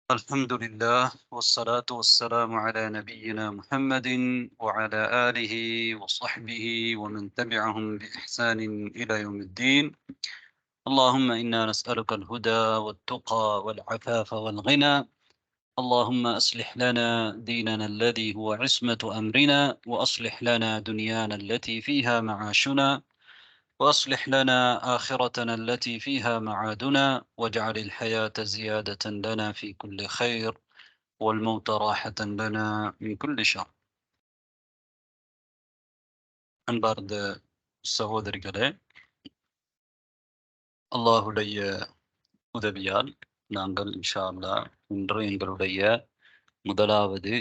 الحمد لله والصلاة والسلام على نبينا محمد وعلى آله وصحبه ومن تبعهم بإحسان إلى يوم الدين. اللهم إنا نسألك الهدى والتقى والعفاف والغنى. اللهم أصلح لنا ديننا الذي هو عصمة أمرنا، وأصلح لنا دنيانا التي فيها معاشنا، وأصلح لنا آخرتنا التي فيها معادنا، واجعل الحياة زيادة لنا في كل خير والموت راحة لنا من كل شر. அன்பார்ந்த சகோதரிகளே, அல்லாஹுடைய உதவியால் நாங்கள் இன்ஷா அல்லாஹ் இன்று எங்களுடைய முதலாவது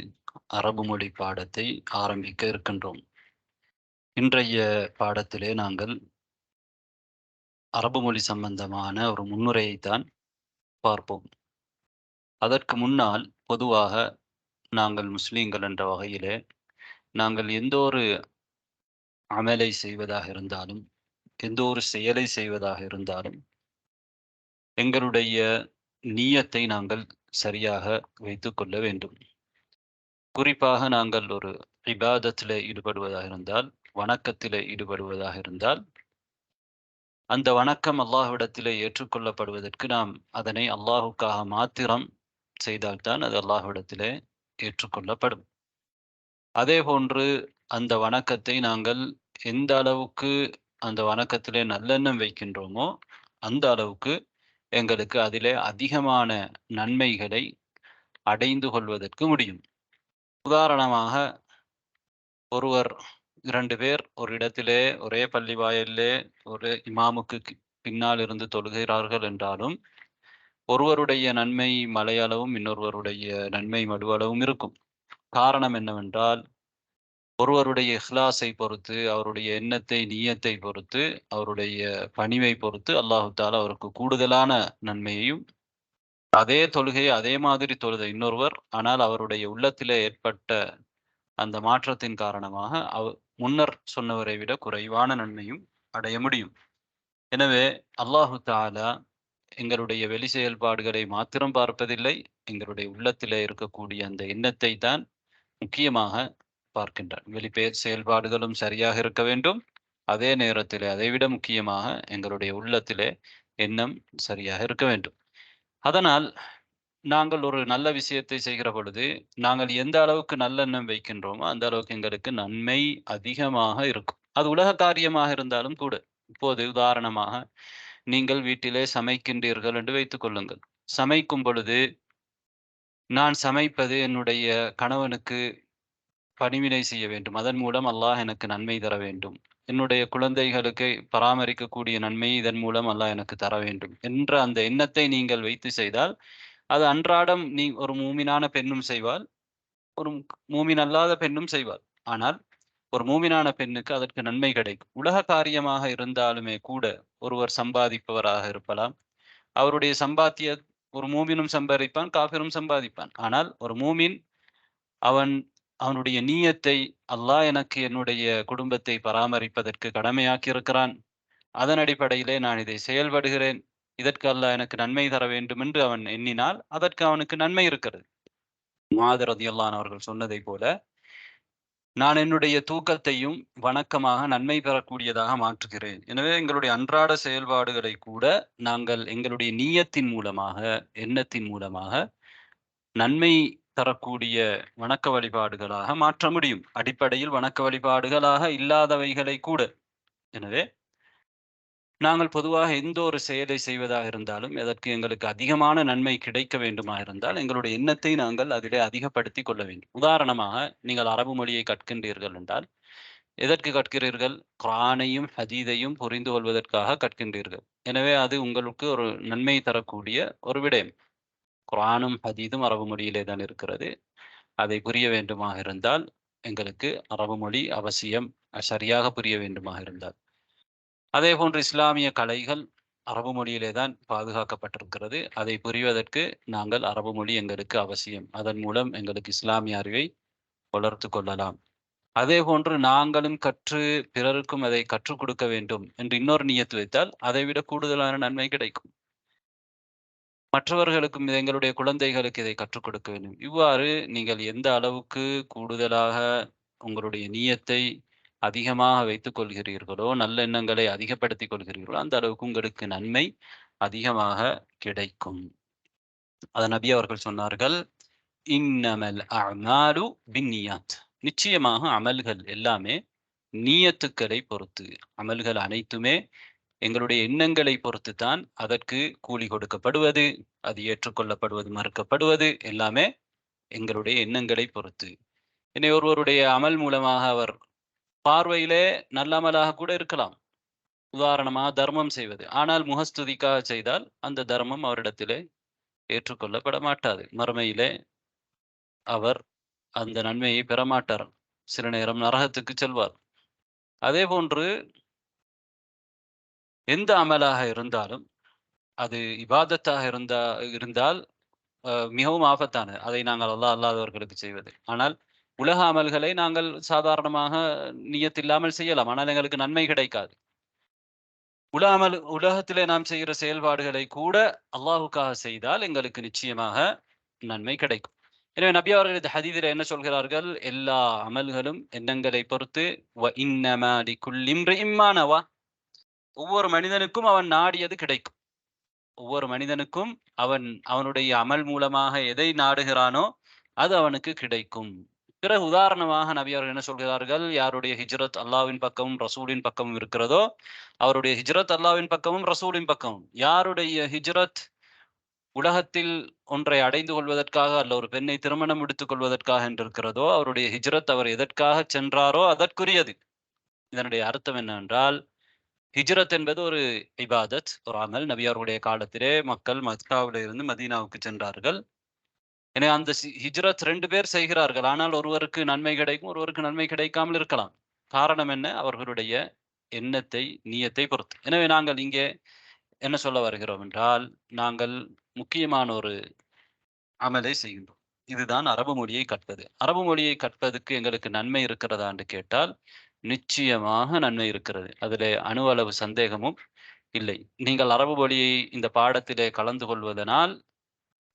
அரபு மொழி பாடத்தை ஆரம்பிக்க இருக்கின்றோம். இன்றைய பாடத்திலே நாங்கள் அரபு மொழி சம்பந்தமான ஒரு முன்னுரையைத்தான் பார்ப்போம். அதற்கு முன்னால் பொதுவாக நாங்கள் முஸ்லீம்கள் என்ற வகையிலே நாங்கள் எந்த ஒரு அமலை செய்வதாக இருந்தாலும், எந்த ஒரு செயலை செய்வதாக இருந்தாலும், எங்களுடைய நியத்தை நாங்கள் சரியாக வைத்துக்கொள்ள வேண்டும். குறிப்பாக நாங்கள் ஒரு இபாதத்திலே ஈடுபடுவதாக இருந்தால், வணக்கத்திலே ஈடுபடுவதாக இருந்தால், அந்த வணக்கம் அல்லாஹ்விடத்திலே ஏற்றுக்கொள்ளப்படுவதற்கு நாம் அதனை அல்லாஹுக்காக மாத்திரம் செய்தால்தான் அது அல்லாஹ்விடத்திலே ஏற்றுக்கொள்ளப்படும். அதே போன்று அந்த வணக்கத்தை நாங்கள் எந்த அளவுக்கு அந்த வணக்கத்திலே நல்லெண்ணம் வைக்கின்றோமோ அந்த அளவுக்கு எங்களுக்கு அதிலே அதிகமான நன்மைகளை அடைந்து கொள்வதற்கு முடியும். உதாரணமாக, ஒருவர் 2 பேர் ஒரு இடத்திலே ஒரே பள்ளி வாயிலே ஒரு இமாமுக்கு பின்னால் இருந்து தொழுகிறார்கள் என்றாலும், ஒருவருடைய நன்மை மலையளவும் இன்னொருவருடைய நன்மை மடுவளவும் இருக்கும். காரணம் என்னவென்றால், ஒருவருடைய இஹ்லாஸை பொறுத்து, அவருடைய எண்ணத்தை நியத்தை பொறுத்து, அவருடைய பணிவை பொறுத்து அல்லாஹு தஆலா அவருக்கு கூடுதலான நன்மையையும், அதே தொழுகையை அதே மாதிரி தொழுத இன்னொருவர், ஆனால் அவருடைய உள்ளத்திலே ஏற்பட்ட அந்த மாற்றத்தின் காரணமாக முன்னர் சொன்னவரை விட குறைவான நன்மையும் அடைய முடியும். எனவே அல்லாஹு தஆலா எங்களுடைய வெளி செயல்பாடுகளை மாத்திரம் பார்ப்பதில்லை, எங்களுடைய உள்ளத்திலே இருக்கக்கூடிய அந்த எண்ணத்தை தான் முக்கியமாக பார்க்கின்றார். செயல்பாடுகளும் சரியாக இருக்க வேண்டும். அதே நேரத்திலே அதைவிட முக்கியமாக எங்களுடைய உள்ளத்திலே எண்ணம் சரியாக இருக்க வேண்டும். அதனால் நாங்கள் ஒரு நல்ல விஷயத்தை செய்கிற பொழுது, நாங்கள் எந்த அளவுக்கு நல்லெண்ணம் வைக்கின்றோமோ அந்த அளவுக்கு எங்களுக்கு நன்மை அதிகமாக இருக்கும். அது உலக காரியமாக இருந்தாலும் கூட. இப்போது உதாரணமாக, நீங்கள் வீட்டிலே சமைக்கின்றீர்கள் என்று வைத்துக் கொள்ளுங்கள். சமைக்கும் பொழுது, நான் சமைப்பது என்னுடைய கணவனுக்கு பணிவிடை செய்ய வேண்டும், அதன் மூலம் அல்லாஹ் எனக்கு நன்மை தர வேண்டும், என்னுடைய குழந்தைகளுக்கு பராமரிக்கக்கூடிய நன்மை இதன் மூலம் அல்லாஹ் எனக்கு தர வேண்டும் என்ற அந்த எண்ணத்தை நீங்கள் வைத்து செய்தால், அது அன்றாடம் ஒரு மூமினான பெண்ணும் செய்வாள், ஒரு மூமின் அல்லாத பெண்ணும் செய்வாள். ஆனால் ஒரு மூமினான பெண்ணுக்கு அதற்கு நன்மை கிடைக்கும். உலக காரியமாக இருந்தாலுமே கூட, ஒருவர் சம்பாதிப்பவராக இருக்கலாம், அவருடைய சம்பாத்திய ஒரு மூமினும் சம்பாதிப்பான், காஃபிரும் சம்பாதிப்பான். ஆனால் ஒரு மூமின் அவனுடைய நீயத்தை, அல்லாஹ் எனக்கு என்னுடைய குடும்பத்தை பராமரிப்பதற்கு கடமையாக்கி இருக்கிறான், அதன் அடிப்படையிலே நான் இதை செயல்படுகிறேன், இதற்கு அல்லாஹ் எனக்கு நன்மை தர வேண்டும் என்று அவன் எண்ணினால் அதற்கு அவனுக்கு நன்மை இருக்கிறது. முஆத் ரலியல்லாஹு அன்ஹு அவர்கள் சொன்னதை போல, நான் என்னுடைய தூக்கத்தையும் வணக்கமாக நன்மை பெறக்கூடியதாக மாற்றுகிறேன். எனவே எங்களுடைய அன்றாட செயல்பாடுகளை கூட நாங்கள் எங்களுடைய நீயத்தின் மூலமாக, எண்ணத்தின் மூலமாக நன்மை தரக்கூடிய வணக்க வழிபாடுகளாக மாற்ற முடியும். அடிப்படையில் வணக்க வழிபாடுகளாக இல்லாதவைகளை கூட. எனவே நாங்கள் பொதுவாக எந்த ஒரு செயலை செய்வதாக இருந்தாலும், எதற்கு எங்களுக்கு அதிகமான நன்மை கிடைக்க வேண்டுமா இருந்தால், எங்களுடைய எண்ணத்தை நாங்கள் அதிலே அதிகப்படுத்திக் கொள்ள வேண்டும். உதாரணமாக, நீங்கள் அரபு மொழியை கற்கின்றீர்கள் என்றால், எதற்கு கற்கிறீர்கள்? குர்ஆனையும் ஹதீதையும் புரிந்து கொள்வதற்காக கற்கின்றீர்கள். எனவே அது உங்களுக்கு ஒரு நன்மை தரக்கூடிய ஒரு விடயம். குர்ஆனும் ஹதீதும் அரபு மொழியிலே தான் இருக்கிறது. அதை புரிய வேண்டுமாக இருந்தால், எங்களுக்கு அரபு மொழி அவசியம், சரியாக புரிய வேண்டுமாக இருந்தால். அதே போன்று இஸ்லாமிய கலைகள் அரபு மொழியிலே தான் பாதுகாக்கப்பட்டிருக்கிறது. அதை புரிவதற்கு நாங்கள் அரபு மொழி எங்களுக்கு அவசியம். அதன் மூலம் எங்களுக்கு இஸ்லாமிய அறிவை வளர்த்து கொள்ளலாம். அதே போன்று நாங்களும் கற்று பிறருக்கும் அதை கற்றுக் கொடுக்க வேண்டும் என்று இன்னொரு நியத்து வைத்தால், அதைவிட கூடுதலான நன்மை கிடைக்கும். மற்றவர்களுக்கும் எங்களுடைய குழந்தைகளுக்கு இதை கற்றுக் கொடுக்க வேண்டும். இவ்வாறு நீங்கள் எந்த அளவுக்கு கூடுதலாக உங்களுடைய நியத்தை அதிகமாக வைத்துக் கொள்கிறீர்களோ, நல்லெண்ணங்களை அதிகப்படுத்திக் கொள்கிறீர்களோ, அந்த அளவுக்கு உங்களுக்கு நன்மை அதிகமாக கிடைக்கும். அத நபி அவர்கள் சொன்னார்கள், "இன்னமல் அஅமாலு பின்னியாத்." நிச்சயமாக அமல்கள் எல்லாமே நியத்துக்களை பொறுத்து. அமல்கள் அனைத்துமே எங்களுடைய எண்ணங்களை பொறுத்து தான் அதற்கு கூலி கொடுக்கப்படுவது, அது ஏற்றுக்கொள்ளப்படுவது, மறுக்கப்படுவது எல்லாமே எங்களுடைய எண்ணங்களை பொறுத்து. இனி ஒருவருடைய அமல் மூலமாக அவர் பார்வையிலே நல்ல அமலாக கூட இருக்கலாம். உதாரணமாக தர்மம் செய்வது. ஆனால் முகஸ்துதிக்காக செய்தால் அந்த தர்மம் அவரிடத்திலே ஏற்றுக்கொள்ளப்பட மாட்டாது. மறுமையிலே அவர் அந்த நன்மையை பெறமாட்டார். சில நேரம் நரகத்துக்கு செல்வார். அதேபோன்று எந்த அமலாக இருந்தாலும், அது இபாதத்தாக இருந்தால் மிகவும் ஆபத்தானது. அதை நாங்கள் அல்லாஹ் அல்லாதவர்களுக்கு செய்வது. ஆனால் உலக அமல்களை நாங்கள் சாதாரணமாக நியத் இல்லாமல் செய்யலாம். ஆனால் எங்களுக்கு நன்மை கிடைக்காது. உலகத்திலே நாம் செய்கிற செயல்பாடுகளை கூட அல்லாஹுக்காக செய்தால் எங்களுக்கு நிச்சயமாக நன்மை கிடைக்கும். எனவே நபி அவர்கள் இந்த ஹதீஸிலே என்ன சொல்கிறார்கள்? எல்லா அமல்களும் எண்ணங்களை பொறுத்து வ இன்னமா லிகுல்லி இம்ரிஇம் மா நவா. ஒவ்வொரு மனிதனுக்கும் அவன் நாடியது கிடைக்கும். ஒவ்வொரு மனிதனுக்கும் அவனுடைய அமல் மூலமாக எதை நாடுகிறானோ அது அவனுக்கு கிடைக்கும். பிறகு உதாரணமாக நபி அவர்கள் என்ன சொல்கிறார்கள்? யாருடைய ஹிஜ்ரத் அல்லாஹ்வின் பக்கமும் ரசூலின் பக்கமும் இருக்கிறதோ, அவருடைய ஹிஜ்ரத் அல்லாஹ்வின் பக்கமும் ரசூலின் பக்கமும். யாருடைய ஹிஜ்ரத் உலகத்தில் ஒன்றை அடைந்து கொள்வதற்காக அல்ல ஒரு பெண்ணை திருமணம் முடித்துக் கொள்வதற்காக என்று இருக்கிறதோ, அவருடைய ஹிஜ்ரத் அவர் எதற்காக சென்றாரோ அதற்குரியது. இதனுடைய அர்த்தம் என்னவென்றால், ஹிஜ்ரத் என்பது ஒரு இபாதத், ஒரு அமல். நபி அவர்களுடைய காலத்திலே மக்கள் மக்காவில இருந்து மதீனாவுக்கு சென்றார்கள். எனவே அந்த ஹிஜ்ரத் 2 பேர் செய்கிறார்கள். ஆனால் ஒருவருக்கு நன்மை கிடைக்கும், ஒருவருக்கு நன்மை கிடைக்காமல் இருக்கலாம். காரணம் என்ன? அவர்களுடைய எண்ணத்தை, நியத்தை பொறுத்து. எனவே நாங்கள் இங்கே என்ன சொல்ல வருகிறோம் என்றால், நாங்கள் முக்கியமான ஒரு அமலை செய்கின்றோம். இதுதான் அரபு மொழியை கற்பது. அரபு மொழியை கற்பதற்கு எங்களுக்கு நன்மை இருக்கிறதா என்று கேட்டால், நிச்சயமாக நன்மை இருக்கிறது. அதிலே அணுவளவு சந்தேகமும் இல்லை. நீங்கள் அரபு மொழியை இந்த பாடத்திலே கலந்து கொள்வதனால்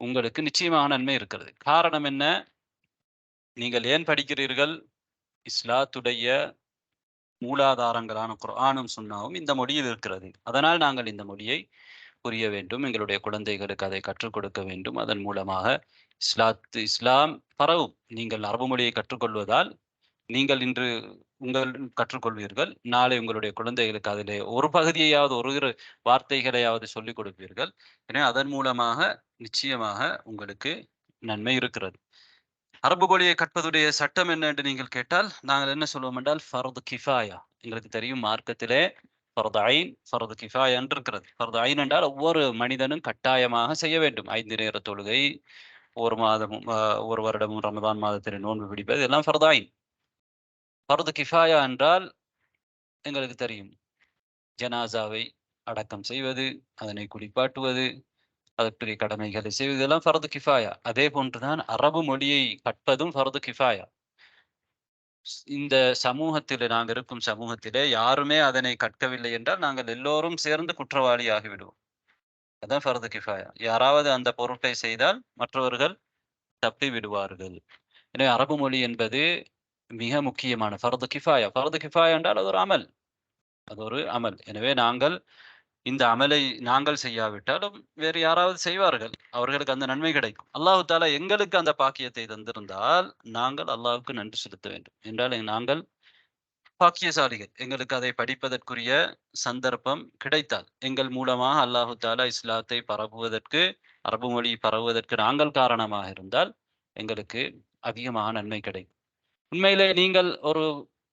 உங்களுக்கு நிச்சயமாக நன்மை இருக்கிறது. காரணம் என்ன? நீங்கள் ஏன் படிக்கிறீர்கள்? இஸ்லாத்துடைய மூலாதாரங்களான குர்ஆனும், சுன்னாவும் இந்த மொழியில் இருக்கிறது. அதனால் நாங்கள் இந்த மொழியை புரிய வேண்டும். எங்களுடைய குழந்தைகளுக்கு அதை கற்றுக் கொடுக்க வேண்டும். அதன் மூலமாக இஸ்லாம் பரவும். நீங்கள் அரபு மொழியை கற்றுக்கொள்வதால் நீங்கள் இன்று கற்றுக்கொள்வீர்கள். நாளை உங்களுடைய குழந்தைகளுக்கு அதிலே ஒரு பகுதியையாவது, ஒரு வார்த்தைகளையாவது சொல்லிக் கொடுப்பீர்கள். எனவே அதன் மூலமாக நிச்சயமாக உங்களுக்கு நன்மை இருக்கிறது. அரபு மொழியை கற்பதுடைய சட்டம் என்ன என்று நீங்கள் கேட்டால், நாங்கள் என்ன சொல்வோம் என்றால், ஃபர்து கிஃபாயா. எங்களுக்கு தெரியும் மார்க்கத்திலே ஃபர்து ஐன், ஃபர்து கிஃபாயா என்று இருக்கிறது. ஃபர்து ஐன் என்றால் ஒவ்வொரு மனிதனும் கட்டாயமாக செய்ய வேண்டும். 5 நேர தொழுகை, ஒரு மாதமும் ஒரு வருடமும் ரமதான் மாதத்திலே நோன்பு பிடிப்பது, இதெல்லாம் ஃபர்து ஐன். ஃபர்து கிஃபாயா என்றால் எங்களுக்கு தெரியும். ஜனாசாவை அடக்கம் செய்வது, அதனை குளிப்பாட்டுவது, அதற்குரிய கடமைகளை செய்வது, இதெல்லாம் ஃபர்து கிஃபாயா. அதே போன்றுதான் அரபு மொழியை கற்பதும் ஃபர்து கிஃபாயா. இந்த சமூகத்திலே, நாங்கள் இருக்கும் சமூகத்திலே யாருமே அதனை கற்கவில்லை என்றால் நாங்கள் எல்லோரும் சேர்ந்து குற்றவாளி ஆகிவிடுவோம். அதான் ஃபர்து கிஃபாயா. யாராவது அந்த பொருட்டை செய்தால் மற்றவர்கள் தப்பி விடுவார்கள். எனவே அரபு மொழி என்பது மிக முக்கியமான ஃபர்து கிஃபாயா. ஃபர்து கிஃபாயா என்றால் அது ஒரு அமல். அது ஒரு அமல். எனவே நாங்கள் இந்த அமலை நாங்கள் செய்யாவிட்டாலும் வேறு யாராவது செய்வார்கள். அவர்களுக்கு அந்த நன்மை கிடைக்கும். அல்லாஹ் தஆலா எங்களுக்கு அந்த பாக்கியத்தை தந்திருந்தால் நாங்கள் அல்லாஹ்வுக்கு நன்றி செலுத்த வேண்டும். என்றால் நாங்கள் பாக்கியசாலிகள். எங்களுக்கு அதை படிப்பதற்குரிய சந்தர்ப்பம் கிடைத்தால், எங்கள் மூலமாக அல்லாஹ் தஆலா இஸ்லாத்தை பரப்புவதற்கு, அரபு மொழி பரவுவதற்கு நாங்கள் காரணமாக இருந்தால் எங்களுக்கு அதிகமாக நன்மை கிடைக்கும். உண்மையிலே நீங்கள் ஒரு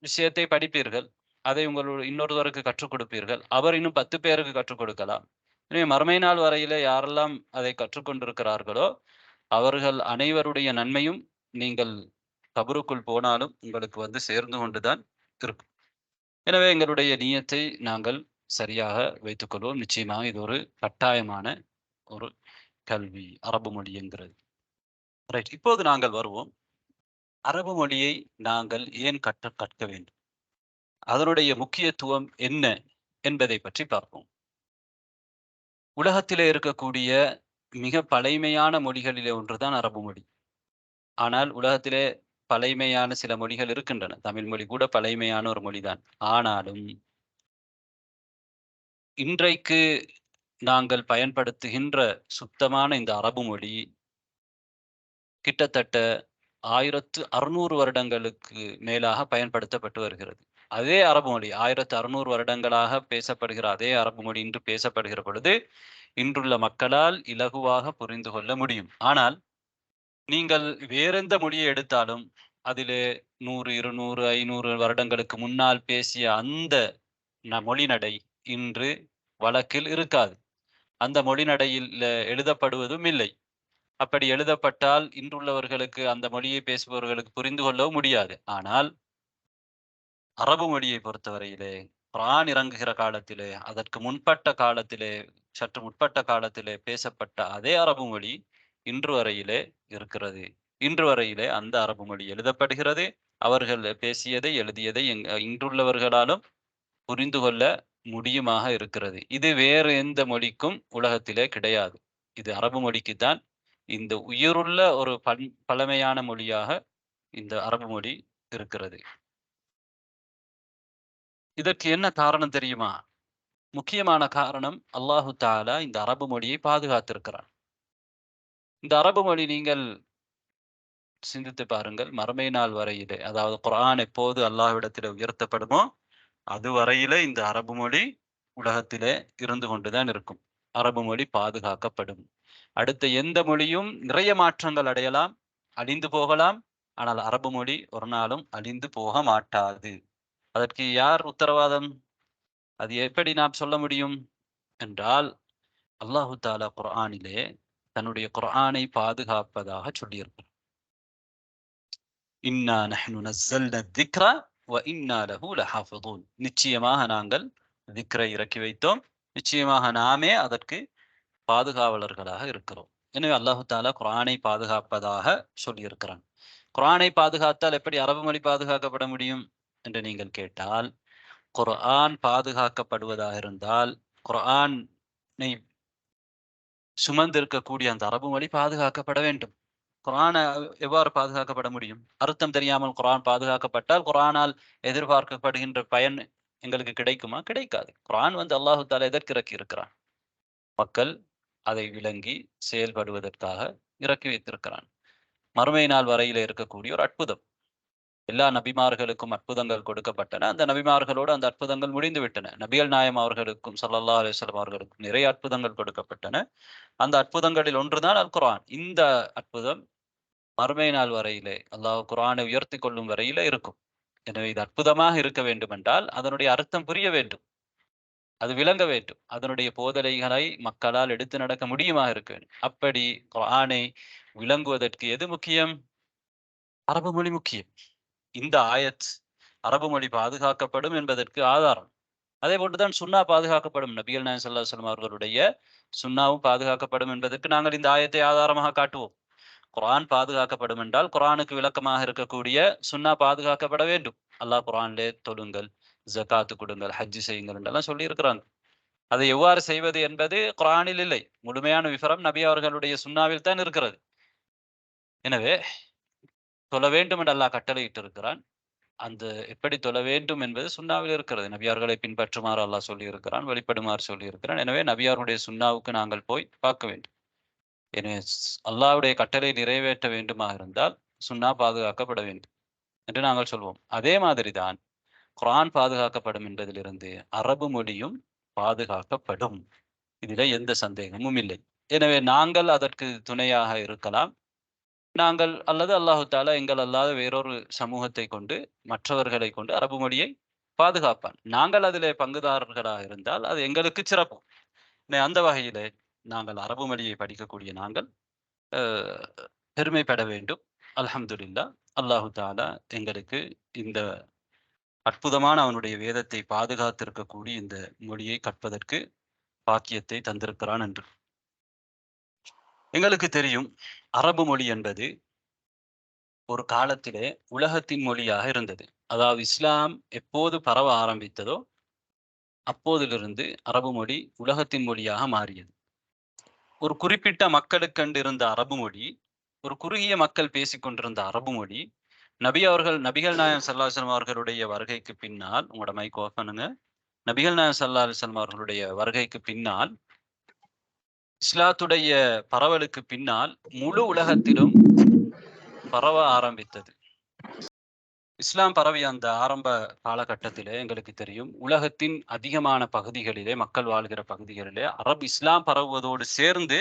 விஷயத்தை படிப்பீர்கள். அதை இன்னொருவருக்கு கற்றுக் கொடுப்பீர்கள். அவர் இன்னும் 10 பேருக்கு கற்றுக் கொடுக்கலாம். எனவே மறுமை நாள் வரையிலே யாரெல்லாம் அதை கற்றுக்கொண்டிருக்கிறார்களோ, அவர்கள் அனைவருடைய நன்மையும் நீங்கள் கபருக்குள் போனாலும் உங்களுக்கு வந்து சேர்ந்து கொண்டுதான் இருக்கும். எனவே எங்களுடைய நியத்தை நாங்கள் சரியாக வைத்துக்கொள்வோம். நிச்சயமாக இது ஒரு கட்டாயமான ஒரு கல்வி, அரபு மொழி என்கிறது. ரைட். இப்போது நாங்கள் வருவோம். அரபு மொழியை நாங்கள் ஏன் கற்க வேண்டும்? அதனுடைய முக்கியத்துவம் என்ன என்பதை பற்றி பார்ப்போம். உலகத்திலே இருக்கக்கூடிய மிக பழைமையான மொழிகளிலே ஒன்றுதான் அரபு மொழி. ஆனால் உலகத்திலே பழைமையான சில மொழிகள் இருக்கின்றன. தமிழ் மொழி கூட பழைமையான ஒரு மொழிதான். ஆனாலும் இன்றைக்கு நாங்கள் பயன்படுத்துகின்ற சுத்தமான இந்த அரபு மொழி கிட்டத்தட்ட 1600 வருடங்களுக்கு மேலாக பயன்படுத்தப்பட்டு வருகிறது. அதே அரபு மொழி 1600 வருடங்களாக பேசப்படுகிற அதே அரபு மொழி இன்று பேசப்படுகிற பொழுது, இன்றுள்ள மக்களால் இலகுவாக புரிந்து கொள்ள முடியும். ஆனால் நீங்கள் வேறெந்த மொழியை எடுத்தாலும், அதிலே 100, 200, 500 வருடங்களுக்கு முன்னால் பேசிய அந்த மொழி நடை இன்று வழக்கில் இருக்காது. அந்த மொழி நடையில் எழுதப்படுவதும் இல்லை. அப்படி எழுதப்பட்டால் இன்றுள்ளவர்களுக்கு அந்த மொழியை பேசுபவர்களுக்கு புரிந்து கொள்ளவும் முடியாது. ஆனால் அரபு மொழியை பொறுத்தவரையிலே குர்ஆன் இறங்குகிற காலத்திலே, அதற்கு முன்பட்ட காலத்திலே, சற்று முற்பட்ட காலத்திலே பேசப்பட்ட அதே அரபு மொழி இன்று வரையிலே இருக்கிறது. இன்று வரையிலே அந்த அரபு மொழி எழுதப்படுகிறது. அவர்கள் பேசியதை, எழுதியதை இன்றுள்ளவர்களாலும் புரிந்து கொள்ள முடியுமாக இருக்கிறது. இது வேறு எந்த மொழிக்கும் உலகத்திலே கிடையாது. இது அரபு மொழிக்குத்தான் இந்த உயிருள்ள ஒரு பழமையான மொழியாக இந்த அரபு மொழி இருக்கிறது. இதற்கு என்ன காரணம் தெரியுமா? முக்கியமான காரணம் அல்லாஹு தஆலா இந்த அரபு மொழியை பாதுகாத்திருக்கிறான். இந்த அரபு மொழி நீங்கள் சிந்தித்து பாருங்கள். மறுமை நாள் வரையிலே, அதாவது குர்ஆன் எப்போது அல்லாஹ்விடத்திலே உயர்த்தப்படுமோ அதுவரையிலே இந்த அரபு மொழி உலகத்திலே இருந்து கொண்டுதான் இருக்கும். அரபு மொழி பாதுகாக்கப்படும். அடுத்த எந்த மொழியும் நிறைய மாற்றங்கள் அடையலாம், அழிந்து போகலாம். ஆனால் அரபு மொழி ஒரு நாளும் அழிந்து போக மாட்டாது. அதற்கு யார் உத்தரவாதம்? அது எப்படி நாம் சொல்ல முடியும் என்றால், அல்லாஹு தஆலா குர்ஆனிலே தன்னுடைய குர்ஆனை பாதுகாப்பதாக சொல்லியிருக்கிறார். இன்னா நஹ்னு நஸ்ஸல்னா الذிக்ர வ இன்னா லஹு லஹாஃபிதூன். நிச்சயமாக நாங்கள் திக்ரை இறக்கி வைத்தோம். நிச்சயமாக நாமே அதற்கு பாதுகாவலர்களாக இருக்கிறோம். எனவே அல்லாஹு தஆலா குர்ஆனை பாதுகாப்பதாக சொல்லியிருக்கிறான். குர்ஆனை பாதுகாத்தால் எப்படி அரபு மொழி பாதுகாக்கப்பட முடியும் என்று நீங்கள் கேட்டால், குர்ஆன் பாதுகாக்கப்படுவதாக இருந்தால், குர்ஆனை சுமந்திருக்கக்கூடிய அந்த அரபு மொழி பாதுகாக்கப்பட வேண்டும். குர்ஆன எவ்வாறு பாதுகாக்கப்பட முடியும்? அர்த்தம் தெரியாமல் குர்ஆன் பாதுகாக்கப்பட்டால், குர்ஆனால் எதிர்பார்க்கப்படுகின்ற பயன் எங்களுக்கு கிடைக்குமா? கிடைக்காது. குர்ஆன் அல்லாஹு தஆலா எதற்கு இறக்கி இருக்கிறான்? மக்கள் அதை விளங்கி செயல்படுவதற்காக இறக்கி வைத்திருக்கிறான். மறுமை நாள் வரையில இருக்கக்கூடிய ஒரு அற்புதம். எல்லா நபிமார்களுக்கும் அற்புதங்கள் கொடுக்கப்பட்டன. அந்த நபிமார்களோடு அந்த அற்புதங்கள் முடிந்து விட்டன. நபிகள் நாயகம் அவர்களுக்கும் ஸல்லல்லாஹு அலைஹி வஸல்லம் அவர்களுக்கும் நிறைய அற்புதங்கள் கொடுக்கப்பட்டன. அந்த அற்புதங்களில் ஒன்றுதான் அல் குர்ஆன். இந்த அற்புதம் மறுமை நாள் வரையிலே அல்லாஹ் குர்ஆனை உயர்த்தி கொள்ளும் வரையிலே இருக்கும். எனவே இது அற்புதமாக இருக்க வேண்டும் என்றால் அதனுடைய அர்த்தம் புரிய வேண்டும். அது விளங்க வேண்டும். அதனுடைய போதனைகளை மக்களால் எடுத்து நடக்க முடியுமாக இருக்க வேண்டும். அப்படி குர்ஆனை விளங்குவதற்கு எது முக்கியம்? அரபு மொழி முக்கியம். இந்த ஆயத் அரபு மொழி பாதுகாக்கப்படும் என்பதற்கு ஆதாரம். அதே போன்றுதான் சுன்னா பாதுகாக்கப்படும். நபிகள் நாயகம் ஸல்லல்லாஹு அலைஹி வஸல்லம் அவர்களுடைய சுன்னாவும் பாதுகாக்கப்படும் என்பதற்கு நாங்கள் இந்த ஆயத்தை ஆதாரமாக காட்டுவோம். குர்ஆன் பாதுகாக்கப்படும் என்றால் குர்ஆனுக்கு விளக்கமாக இருக்கக்கூடிய சுன்னா பாதுகாக்கப்பட வேண்டும். அல்லாஹ் குர்ஆனிலே தொழுங்கள், ஜகாத்து கொடுங்கள், ஹஜ் செய்யுங்கள் என்றெல்லாம் சொல்லி இருக்கிறாங்க. அதை எவ்வாறு செய்வது என்பது குர்ஆனில் இல்லை. முழுமையான விவரம் நபி அவர்களுடைய சுன்னாவில் தான் இருக்கிறது. எனவே தொழ வேண்டும் என்று அல்லாஹ் கட்டளையிட்டு இருக்கிறான். அந்த எப்படி தொழ வேண்டும் என்பது சுன்னாவில் இருக்கிறது. நபியார்களை பின்பற்றுமாறு அல்லாஹ் சொல்லி இருக்கிறான், வழிபடுமாறு சொல்லி இருக்கிறான். எனவே நபியாருடைய சுன்னாவுக்கு நாங்கள் போய் பார்க்க வேண்டும். எனவே அல்லாஹ்வுடைய கட்டளை நிறைவேற்ற வேண்டுமாக இருந்தால் சுன்னா பாதுகாக்கப்பட வேண்டும் என்று நாங்கள் சொல்வோம். அதே மாதிரிதான் குர்ஆன் பாதுகாக்கப்படும் என்பதிலிருந்து அரபு மொழியும் பாதுகாக்கப்படும். இதிலே எந்த சந்தேகமும் இல்லை. எனவே நாங்கள் அதற்கு துணையாக இருக்கலாம். நாங்கள் அல்லது அல்லாஹு தஆலா எங்கள் அல்லாத வேறொரு சமூகத்தை கொண்டு, மற்றவர்களை கொண்டு அரபு மொழியை பாதுகாப்பான். நாங்கள் அதிலே பங்குதாரர்களாக இருந்தால் அது எங்களுக்கு சிறப்பு. அந்த வகையிலே நாங்கள் அரபு மொழியை படிக்கக்கூடிய நாங்கள் பெருமைப்பட வேண்டும். அல்ஹம்துலில்லாஹ். அல்லாஹு தஆலா எங்களுக்கு இந்த அற்புதமான அவனுடைய வேதத்தை பாதுகாத்திருக்கக்கூடிய இந்த மொழியை கற்பதற்கு பாக்கியத்தை தந்திருக்கிறான் என்று. எங்களுக்கு தெரியும், அரபு மொழி என்பது ஒரு காலத்திலே உலகத்தின் மொழியாக இருந்தது. அதாவது இஸ்லாம் எப்போது பரவ ஆரம்பித்ததோ அப்போதிலிருந்து அரபு மொழி உலகத்தின் மொழியாக மாறியது. ஒரு குறிப்பிட்ட மக்களுக்கென்று இருந்த அரபு மொழி, ஒரு குறுகிய மக்கள் பேசிக்கொண்டிருந்த அரபு மொழி, நபிகள் நாயகம் ஸல்லல்லாஹு அலைஹி வஸல்லம் அவர்களுடைய வருகைக்கு பின்னால், உங்களோட மைக் ஆஃப் பண்ணுங்க. நபிகள் நாயகம் ஸல்லல்லாஹு அலைஹி வஸல்லம் அவர்களுடைய வருகைக்கு பின்னால், இஸ்லாத்துடைய பரவலுக்கு பின்னால் முழு உலகத்திலும் பரவ ஆரம்பித்தது. இஸ்லாம் பரவிய அந்த ஆரம்ப காலகட்டத்திலே எங்களுக்கு தெரியும், உலகத்தின் அதிகமான பகுதிகளிலே, மக்கள் வாழ்கிற பகுதிகளிலே இஸ்லாம் பரவுவதோடு சேர்ந்து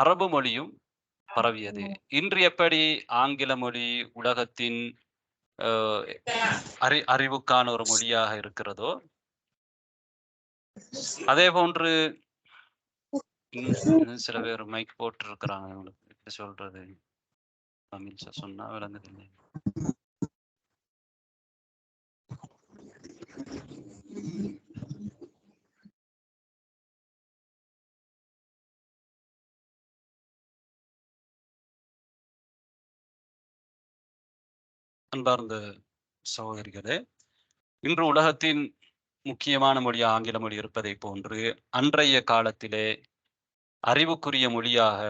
அரபு மொழியும் பரவியது. இன்று எப்படி ஆங்கில மொழி உலகத்தின் அறிவுக்கான ஒரு மொழியாக இருக்கிறதோ, அதே போன்று சில பேர் மைக் போட்டு இருக்கிறாங்க. எப்படி சொல்றது, தமிழ் சொன்னா விளங்குதில்லை. அன்பார்ந்த சகோதரிகளே, இன்று உலகத்தின் முக்கியமான மொழியா ஆங்கில மொழி இருப்பதை போன்று, அன்றைய காலத்திலே அறிவுக்குரிய மொழியாக,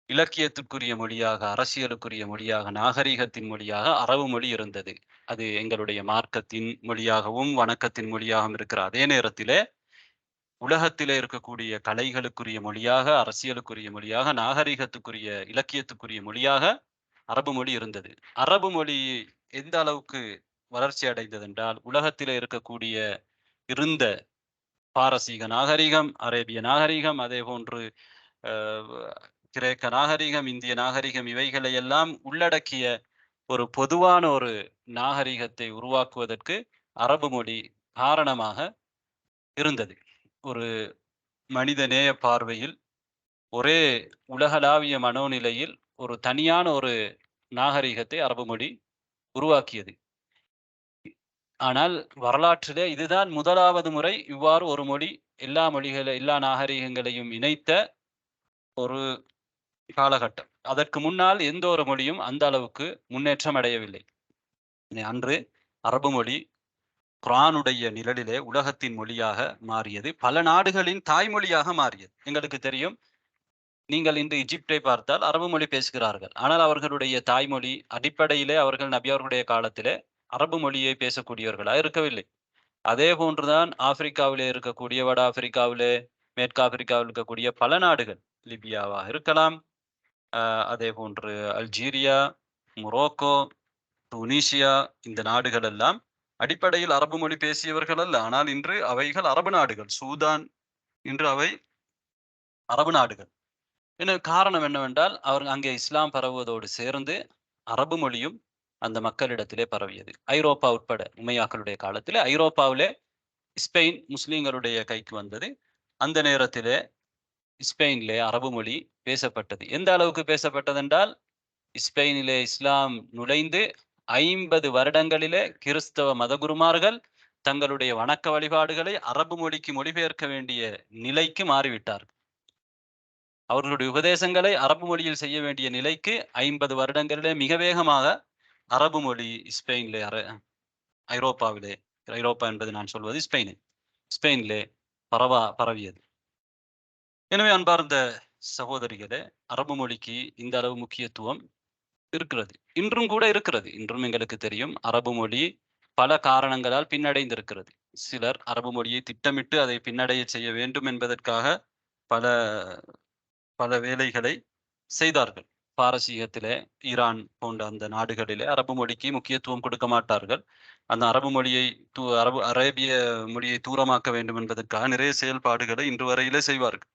இலக்கியத்துக்குரிய மொழியாக, அரசியலுக்குரிய மொழியாக, நாகரிகத்தின் மொழியாக அரபு மொழி இருந்தது. அது எங்களுடைய மார்க்கத்தின் மொழியாகவும் வணக்கத்தின் மொழியாகவும் இருக்கிற அதே நேரத்திலே, உலகத்திலே இருக்கக்கூடிய கலைகளுக்குரிய மொழியாக, அரசியலுக்குரிய மொழியாக, நாகரிகத்துக்குரிய இலக்கியத்துக்குரிய மொழியாக அரபு மொழி இருந்தது. அரபு மொழி எந்த அளவுக்கு வளர்ச்சி அடைந்தது என்றால், உலகத்திலே இருக்கக்கூடிய இருந்த பாரசீக நாகரிகம், அரேபிய நாகரிகம், அதே போன்று கிரேக்க நாகரிகம், இந்திய நாகரிகம், இவைகளை எல்லாம் உள்ளடக்கிய ஒரு பொதுவான ஒரு நாகரிகத்தை உருவாக்குவதற்கு அரபு மொழி காரணமாக இருந்தது. ஒரு மனிதநேய பார்வையில், ஒரே உலகளாவிய மனோநிலையில் ஒரு தனியான ஒரு நாகரிகத்தை அரபு மொழி உருவாக்கியது. ஆனால் வரலாற்றிலே இதுதான் முதலாவது முறை இவ்வாறு ஒரு மொழி எல்லா நாகரிகங்களையும் இணைத்த ஒரு காலகட்டம். அதற்கு முன்னால் எந்த ஒரு மொழியும் அந்த அளவுக்கு முன்னேற்றம் அடையவில்லை. அன்று அரபு மொழி குர்ஆனுடைய நிழலிலே உலகத்தின் மொழியாக மாறியது. பல நாடுகளின் தாய்மொழியாக மாறியது. எங்களுக்கு தெரியும், நீங்கள் இன்று எகிப்தை பார்த்தால் அரபு மொழி பேசுகிறார்கள். ஆனால் அவர்களுடைய தாய்மொழி அடிப்படையிலே அவர்கள் நபி அவர்களுடைய காலத்திலே அரபு மொழியை பேசக்கூடியவர்களாக இருக்கவில்லை. அதே போன்றுதான் ஆப்பிரிக்காவிலே இருக்கக்கூடிய, வட ஆப்பிரிக்காவிலே, மேற்கு ஆப்பிரிக்காவில் இருக்கக்கூடிய பல நாடுகள், லிபியாவாக இருக்கலாம், அதே போன்று அல்ஜீரியா, மொரோக்கோ, துனிசியா, இந்த நாடுகள் எல்லாம் அடிப்படையில் அரபு மொழி பேசியவர்கள் அல்ல. ஆனால் இன்று அவைகள் அரபு நாடுகள். சூதான், இன்று அவை அரபு நாடுகள். காரணம் என்னவென்றால், அங்கே இஸ்லாம் பரவுவதோடு சேர்ந்து அரபு மொழியும் அந்த மக்களிடத்திலே பரவியது. ஐரோப்பா உட்பட உமையாக்களுடைய காலத்திலே ஐரோப்பாவிலே ஸ்பெயின் முஸ்லிம்களுடைய கைக்கு வந்தது. அந்த நேரத்திலே ஸ்பெயினிலே அரபு மொழி பேசப்பட்டது. எந்த அளவுக்கு பேசப்பட்டது என்றால், ஸ்பெயினிலே இஸ்லாம் நுழைந்து 50 வருடங்களிலே கிறிஸ்தவ மதகுருமார்கள் தங்களுடைய வணக்க வழிபாடுகளை அரபு மொழிக்கு மொழிபெயர்க்க வேண்டிய நிலைக்கு மாறிவிட்டார்கள். அவர்களுடைய உபதேசங்களை அரபு மொழியில் செய்ய வேண்டிய நிலைக்கு 50 வருடங்களிலே மிக வேகமாக அரபு மொழி ஸ்பெயினிலே, ஐரோப்பாவிலே, ஐரோப்பா என்பது நான் சொல்வது ஸ்பெயினிலே பரவியது. எனவே அன்பார்ந்த சகோதரிகளே, அரபு மொழிக்கு இந்த அளவு முக்கியத்துவம் இருக்கிறது. இன்றும் கூட இருக்கிறது. இன்றும் எங்களுக்கு தெரியும், அரபு மொழி பல காரணங்களால் பின்னடைந்திருக்கிறது. சிலர் அரபு மொழியை திட்டமிட்டு அதை பின்னடைய செய்ய வேண்டும் என்பதற்காக பல பல வேலைகளை செய்தார்கள். பாரசீகத்திலே, ஈரான் போன்ற அந்த நாடுகளிலே அரபு மொழிக்கு முக்கியத்துவம் கொடுக்க மாட்டார்கள். அந்த அரபு மொழியை அரேபிய மொழியை தூரமாக்க வேண்டும் என்பதற்காக நிறைய செயல்பாடுகளை இன்று வரையிலே செய்வார்கள்.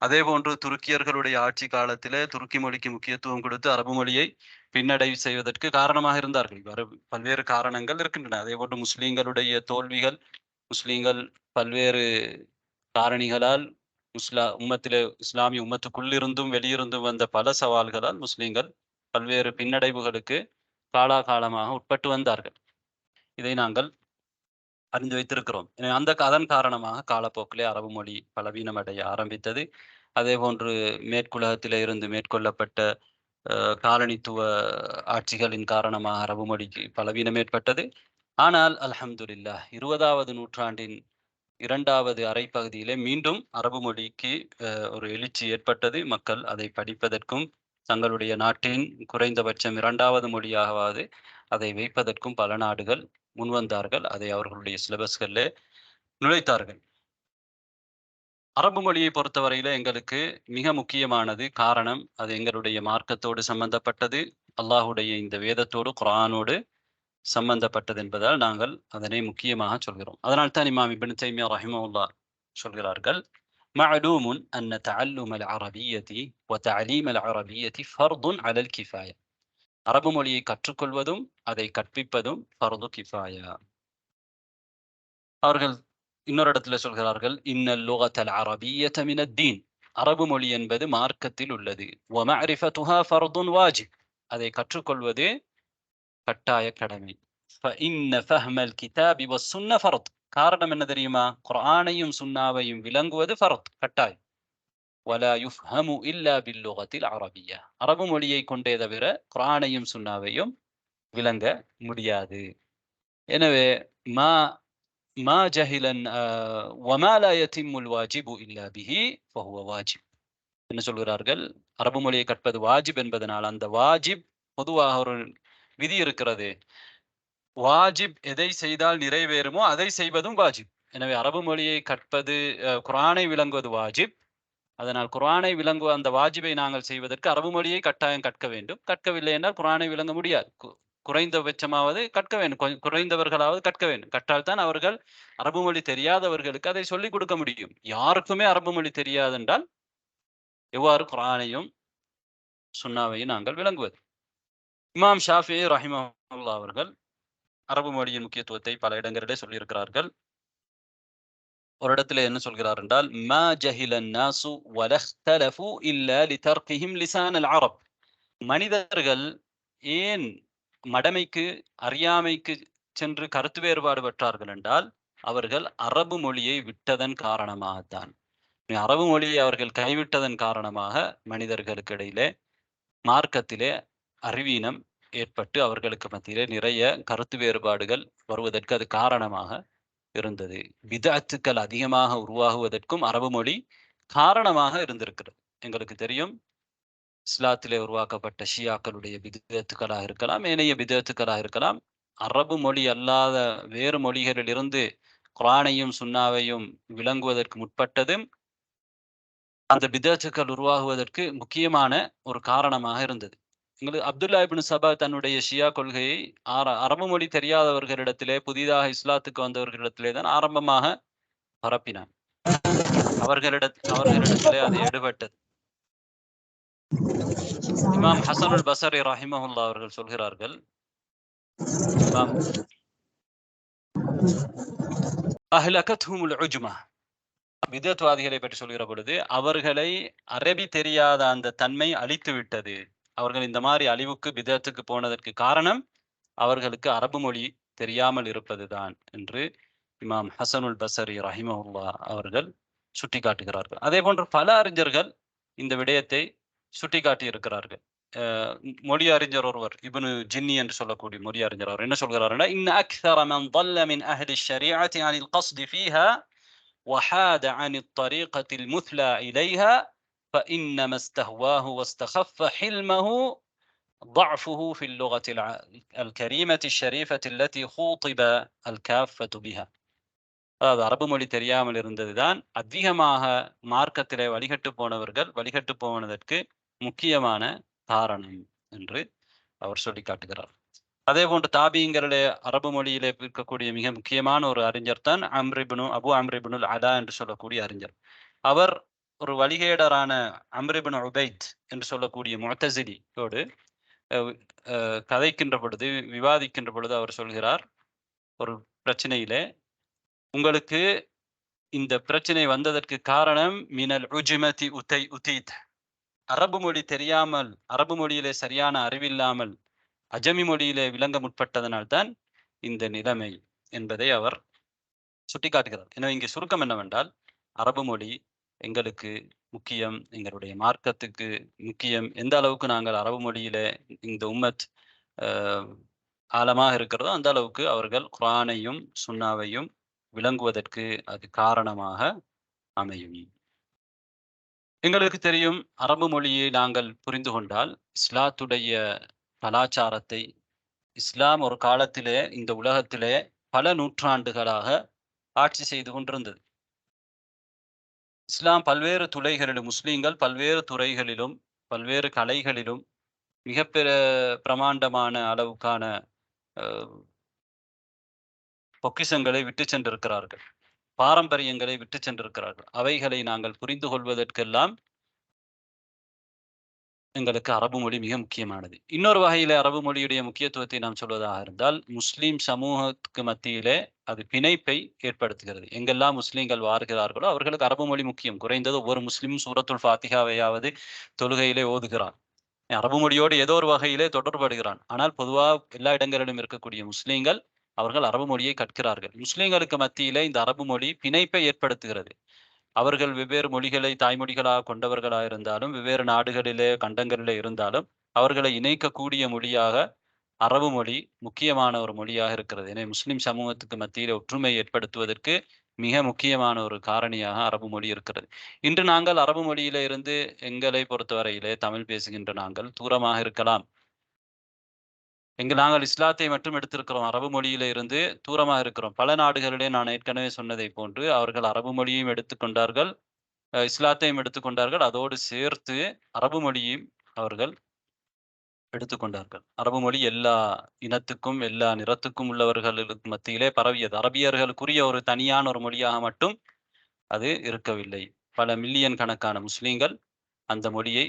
அதே போன்று துருக்கியர்களுடைய ஆட்சி காலத்திலே துருக்கி மொழிக்கு முக்கியத்துவம் கொடுத்து அரபு மொழியை பின்னடைவு செய்வதற்கு காரணமாக இருந்தார்கள். பல்வேறு காரணங்கள் இருக்கின்றன. அதே போன்று முஸ்லிம்களுடைய தோல்விகள், முஸ்லிம்கள் பல்வேறு காரணிகளால், இஸ்லாமிய உம்மத்துக்குள்ளிருந்தும் வெளியிருந்தும் வந்த பல சவால்களால் முஸ்லிம்கள் பல்வேறு பின்னடைவுகளுக்கு காலாகாலமாக உட்பட்டு வந்தார்கள். இதை நாங்கள் அறிந்து வைத்திருக்கிறோம். அதன் காரணமாக காலப்போக்கிலே அரபு மொழி பலவீனமடைய ஆரம்பித்தது. அதே போன்று மேற்குலகத்திலே இருந்து மேற்கொள்ளப்பட்ட காலனித்துவ ஆட்சிகளின் காரணமாக அரபு மொழிக்கு பலவீனம் ஏற்பட்டது. ஆனால் அல்ஹம்துலில்லாஹ், 20வது நூற்றாண்டின் இரண்டாவது அரைப்பகுதியிலே மீண்டும் அரபு மொழிக்கு ஒரு எழுச்சி ஏற்பட்டது. மக்கள் அதை படிப்பதற்கும், தங்களுடைய நாட்டின் குறைந்தபட்சம் 2வது மொழியாகவாது அதை வைப்பதற்கும் பல நாடுகள் முன்வந்தார்கள். அதை அவர்களுடைய சிலபஸ்களிலே நுழைத்தார்கள். அரபு மொழியை பொறுத்தவரையில எங்களுக்கு மிக முக்கியமானது. காரணம், அது எங்களுடைய மார்க்கத்தோடு சம்பந்தப்பட்டது. அல்லாஹுடைய இந்த வேதத்தோடு, குர்ஆனோடு சம்பந்தப்பட்டது என்பதால் நாங்கள் அதனை முக்கியமாக சொல்கிறோம். அதனால்தான் இமாம் இப்னு தைமியா ரஹிமஹுல்லாஹ் சொல்கிறார்கள், மஅலூமுன் அன்ன தஅல்லும அல்-அரபிய்யதி வ தஅலீம அல்-அரபிய்யதி ஃபர்துன் அலல் கிஃபாயா. அரபு மொழியை கற்றுக்கொள்வதும் அதை கற்பிப்பதும் ஃபர்து கிஃபாயா. அவர்கள் இன்னொரு இடத்துல சொல்கிறார்கள், இன்னல் லுகத்தல் அரபிய்யத மினத் தீன். அரபு மொழி என்பது மார்க்கத்தில் உள்ளது. வ மஅரிஃபதுஹா ஃபர்துன் வாஜிப். அதை கற்றுக்கொள்வது கட்டாய கடமை. ஃபஇன்ன ஃபஹ்மல் கிதாபி வஸ்ஸுன்ன ஃபர்த். காரணம் என்ன தெரியுமா? குர்ஆனையும் சுன்னாவையும் விளங்குவது ஃபர்த், கட்டாயம். வலா யுஃப்ஹமு இல்லா பில் லுகத்தில் அரபிய்யா. அரபு மொழியை கொண்டே தவிர குர்ஆனையும் சுன்னாவையும் விளங்க முடியாது. எனவே மா மா ஜஹிலன் வமா லா யதிம்முல் வாஜிபு இல்லா பிஹி ஃபஹுவ வாஜிப். என்ன சொல்கிறார்கள்? அரபு மொழியை கற்பது வாஜிப் என்பதனால், அந்த வாஜிப் பொதுவாக ஒரு விதி இருக்கிறது. வாஜிப் எதை செய்தால் நிறைவேறுமோ அதை செய்வதும் வாஜிப். எனவே அரபு மொழியை கற்பது, குர்ஆனை விளங்குவது வாஜிப். அதனால் குர்ஆனை விளங்குவ அந்த வாஜிபை நாங்கள் செய்வதற்கு அரபு மொழியை கட்டாயம் கற்க வேண்டும். கற்கவில்லை என்றால் குர்ஆனை விளங்க முடியாது. குறைந்தபட்சமாவது கற்க வேண்டும். குறைந்தவர்களாவது கற்க வேண்டும். கற்றால்தான் அவர்கள், அரபு மொழி தெரியாதவர்களுக்கு அதை சொல்லிக் கொடுக்க முடியும். யாருக்குமே அரபு மொழி தெரியாதென்றால் எவ்வாறு குர்ஆனையும் சுன்னாவையும் நாங்கள் விளங்குவது? இமாம் ஷாஃபிஈ ரஹிமஹுல்லாஹ் அவர்கள் அரபு மொழியின் முக்கியத்துவத்தை பல இடங்களிலே சொல்லியிருக்கிறார்கள். ஒரு இடத்துல என்ன சொல்கிறார் என்றால், மா ஜஹிலன் நாசு வலஹ்தலஃபு இல்லா லிதர்கிஹிம் லிசான் அல் அரப். மனிதர்கள் ஏன் மடமைக்கு, அறியாமைக்கு சென்று கருத்து வேறுபாடு பெற்றார்கள் என்றால், அவர்கள் அரபு மொழியை விட்டதன் காரணமாகத்தான். அரபு மொழியை அவர்கள் கைவிட்டதன் காரணமாக மனிதர்களுக்கு இடையிலே மார்க்கத்திலே அறிவீனம் ஏற்பட்டு அவர்களுக்கு மத்தியிலே நிறைய கருத்து வேறுபாடுகள் வருவதற்கு அது காரணமாக இருந்தது. பிதஅத்துக்கள் அதிகமாக உருவாகுவதற்கும் அரபு மொழி காரணமாக இருந்திருக்கிறது. எங்களுக்கு தெரியும், இஸ்லாத்திலே உருவாக்கப்பட்ட ஷியாக்களுடைய பிதஅத்துக்களாக இருக்கலாம், ஏனைய பிதஅத்துக்களாக இருக்கலாம். அரபு மொழி அல்லாத வேறு மொழிகளிலிருந்து குர்ஆனையும் சுன்னாவையும் விளங்குவதற்கு முற்பட்டதும் அந்த பிதஅத்துக்கள் உருவாகுவதற்கு முக்கியமான ஒரு காரணமாக இருந்தது. எங்களுக்கு அப்துல்லா இப்னு சபா தன்னுடைய ஷியா கொள்கையை அரபு மொழி தெரியாதவர்களிடத்திலே, புதிதாக இஸ்லாத்துக்கு வந்தவர்களிடத்திலே தான் ஆரம்பமாக பரப்பினார். அவர்களிடத்திலே அது எடுபட்டது. இமாம் ஹசனுல் பஸரி ரஹிமஹுல்லாஹ் அவர்கள் சொல்கிறார்கள், அஹ்லகத்ஹுமுல் உஜ்மா. பிதஅத்வாதிகளை பற்றி சொல்கிற பொழுது, அவர்களை அரபி தெரியாத அந்த தன்மை அழித்து விட்டது. அவர்கள் இந்த மாதிரி அழிவுக்கு, பிதஅத்துக்கு போனதற்கு காரணம் அவர்களுக்கு அரபு மொழி தெரியாமல் இருப்பதுதான் என்று இமாம் ஹசனுல் பஸரி ரஹிமஹுல்லாஹ் அவர்கள் சுட்டிக்காட்டுகிறார்கள். அதே போன்று பல அறிஞர்கள் இந்த விடயத்தை சுட்டிக்காட்டி இருக்கிறார்கள். மொழி அறிஞர் ஒருவர், இப்னு ஜின்னி என்று சொல்லக்கூடிய மொழி அறிஞர், அவர் என்ன சொல்கிறாருன்னா, இன்ன அக்ஸர மன் ضل من أهل الشريعة عن القصد فيها وحاد عن الطريقة المثلى إليها فإنما استهواه واستخف حلمه ضعفه في اللغة الكريمة الشريفة التي خوطب الكافة بها. அதாவது அரபு மொழி தெரியாமல் இருந்ததுதான் அதிகமாக மார்க்கத்திலே வழிகட்டு போனதற்கு முக்கியமான காரணம் என்று அவர் சொல்லி காட்டுகிறார். அதே போன்று தாபியங்களிலே அரபு மொழியிலே இருக்கக்கூடிய மிக முக்கியமான ஒரு அறிஞர் தான் அபு அம்ர் இப்னுல் அலா என்று சொல்லக்கூடிய அறிஞர். அவர் ஒரு வழிகேடரான அம்ர் இப்னு உபைத் என்று சொல்லக்கூடிய முஅ்தஸிலியோடு கதைக்கின்ற பொழுது, விவாதிக்கின்ற பொழுது அவர் சொல்கிறார், ஒரு பிரச்சனையிலே, உங்களுக்கு இந்த பிரச்சனை வந்ததற்கு காரணம் மினல் உஜ்மதி உதீத். அரபு மொழி தெரியாமல், அரபு மொழியிலே சரியான அறிவில்லாமல் அஜமி மொழியிலே விளங்க முற்பட்டதனால்தான் இந்த நிலைமை என்பதை அவர் சுட்டிக்காட்டுகிறார். எனவே இங்கே சுருக்கம் என்னவென்றால், அரபு மொழி எங்களுக்கு முக்கியம், எங்களுடைய மார்க்கத்துக்கு முக்கியம். எந்த அளவுக்கு நாங்கள் அரபு மொழியிலே இந்த உம்மத் ஆழமாக இருக்கிறதோ அந்த அளவுக்கு அவர்கள் குர்ஆனையும் சுன்னாவையும் விளங்குவதற்கு அது காரணமாக அமையும். எங்களுக்கு தெரியும், அரபு மொழியை நாங்கள் புரிந்து கொண்டால் இஸ்லாத்துடைய கலாச்சாரத்தை, இஸ்லாம் ஒரு காலத்திலே இந்த உலகத்திலே பல நூற்றாண்டுகளாக ஆட்சி செய்து கொண்டிருந்தது. இஸ்லாம் பல்வேறு துறைகளிலும், முஸ்லிம்கள் பல்வேறு துறைகளிலும், பல்வேறு கலைகளிலும் மிகப்பெரிய பிரமாண்டமான அளவுக்கான அ பொக்கிஷங்களை விட்டுச் சென்றிருக்கிறார்கள். பாரம்பரியங்களை விட்டுச் சென்றிருக்கிறார்கள். அவைகளை நாங்கள் புரிந்து கொள்வதற்கெல்லாம் எங்களுக்கு அரபு மொழி மிக முக்கியமானது. இன்னொரு வகையிலே அரபு மொழியுடைய முக்கியத்துவத்தை நாம் சொல்வதாக இருந்தால், முஸ்லிம் சமூகத்துக்கு மத்தியிலே அது பிணைப்பை ஏற்படுத்துகிறது. எங்கெல்லாம் முஸ்லிம்கள் வாழ்கிறார்களோ, அவர்களுக்கு அரபு மொழி முக்கியம். குறைந்தது ஒவ்வொரு முஸ்லிமும் சூரத்துல் ஃபாத்திஹாவையாவது தொழுகையிலே ஓதுகிறான். அரபு மொழியோடு ஏதோ ஒரு வகையிலே தொடர்படுகிறான். ஆனால் பொதுவா எல்லா இடங்களிலும் இருக்கக்கூடிய முஸ்லிம்கள், அவர்கள் அரபு மொழியை கற்கிறார்கள். முஸ்லிம்களுக்கு மத்தியிலே இந்த அரபு மொழி பிணைப்பை ஏற்படுத்துகிறது. அவர்கள் வெவ்வேறு மொழிகளை தாய்மொழிகளாக கொண்டவர்களா இருந்தாலும், வெவ்வேறு நாடுகளிலே, கண்டங்களிலே இருந்தாலும், அவர்களை இணைக்கக்கூடிய மொழியாக அரபு மொழி முக்கியமான ஒரு மொழியாக இருக்கிறது. எனவே முஸ்லிம் சமூகத்துக்கு மத்தியிலே ஒற்றுமை ஏற்படுத்துவதற்கு மிக முக்கியமான ஒரு காரணியாக அரபு மொழி இருக்கிறது. இன்று நாங்கள் அரபு மொழியிலே இருந்து எங்களை பொறுத்தவரையிலே தமிழ் பேசுகின்ற நாங்கள் தூரமாக இருக்கலாம். நாங்கள் இஸ்லாத்தை மட்டும் எடுத்திருக்கிறோம். அரபு மொழியில இருந்து தூரமா இருக்கிறோம். பல நாடுகளிலே நான் ஏற்கனவே சொன்னதைப் போன்று, அவர்கள் அரபு மொழியையும் எடுத்துக்கொண்டார்கள், இஸ்லாத்தையும் எடுத்துக்கொண்டார்கள். அதோடு சேர்த்து அரபு மொழியையும் அவர்கள் எடுத்துக்கொண்டார்கள். அரபு மொழி எல்லா இனத்துக்கும், எல்லா நிறத்துக்கும் உள்ளவர்களுக்கு மத்தியிலே பரவியது. அரபியர்களுக்குரிய ஒரு தனியான ஒரு மொழியாக மட்டும் அது இருக்கவில்லை. பல மில்லியன் கணக்கான முஸ்லிம்கள் அந்த மொழியை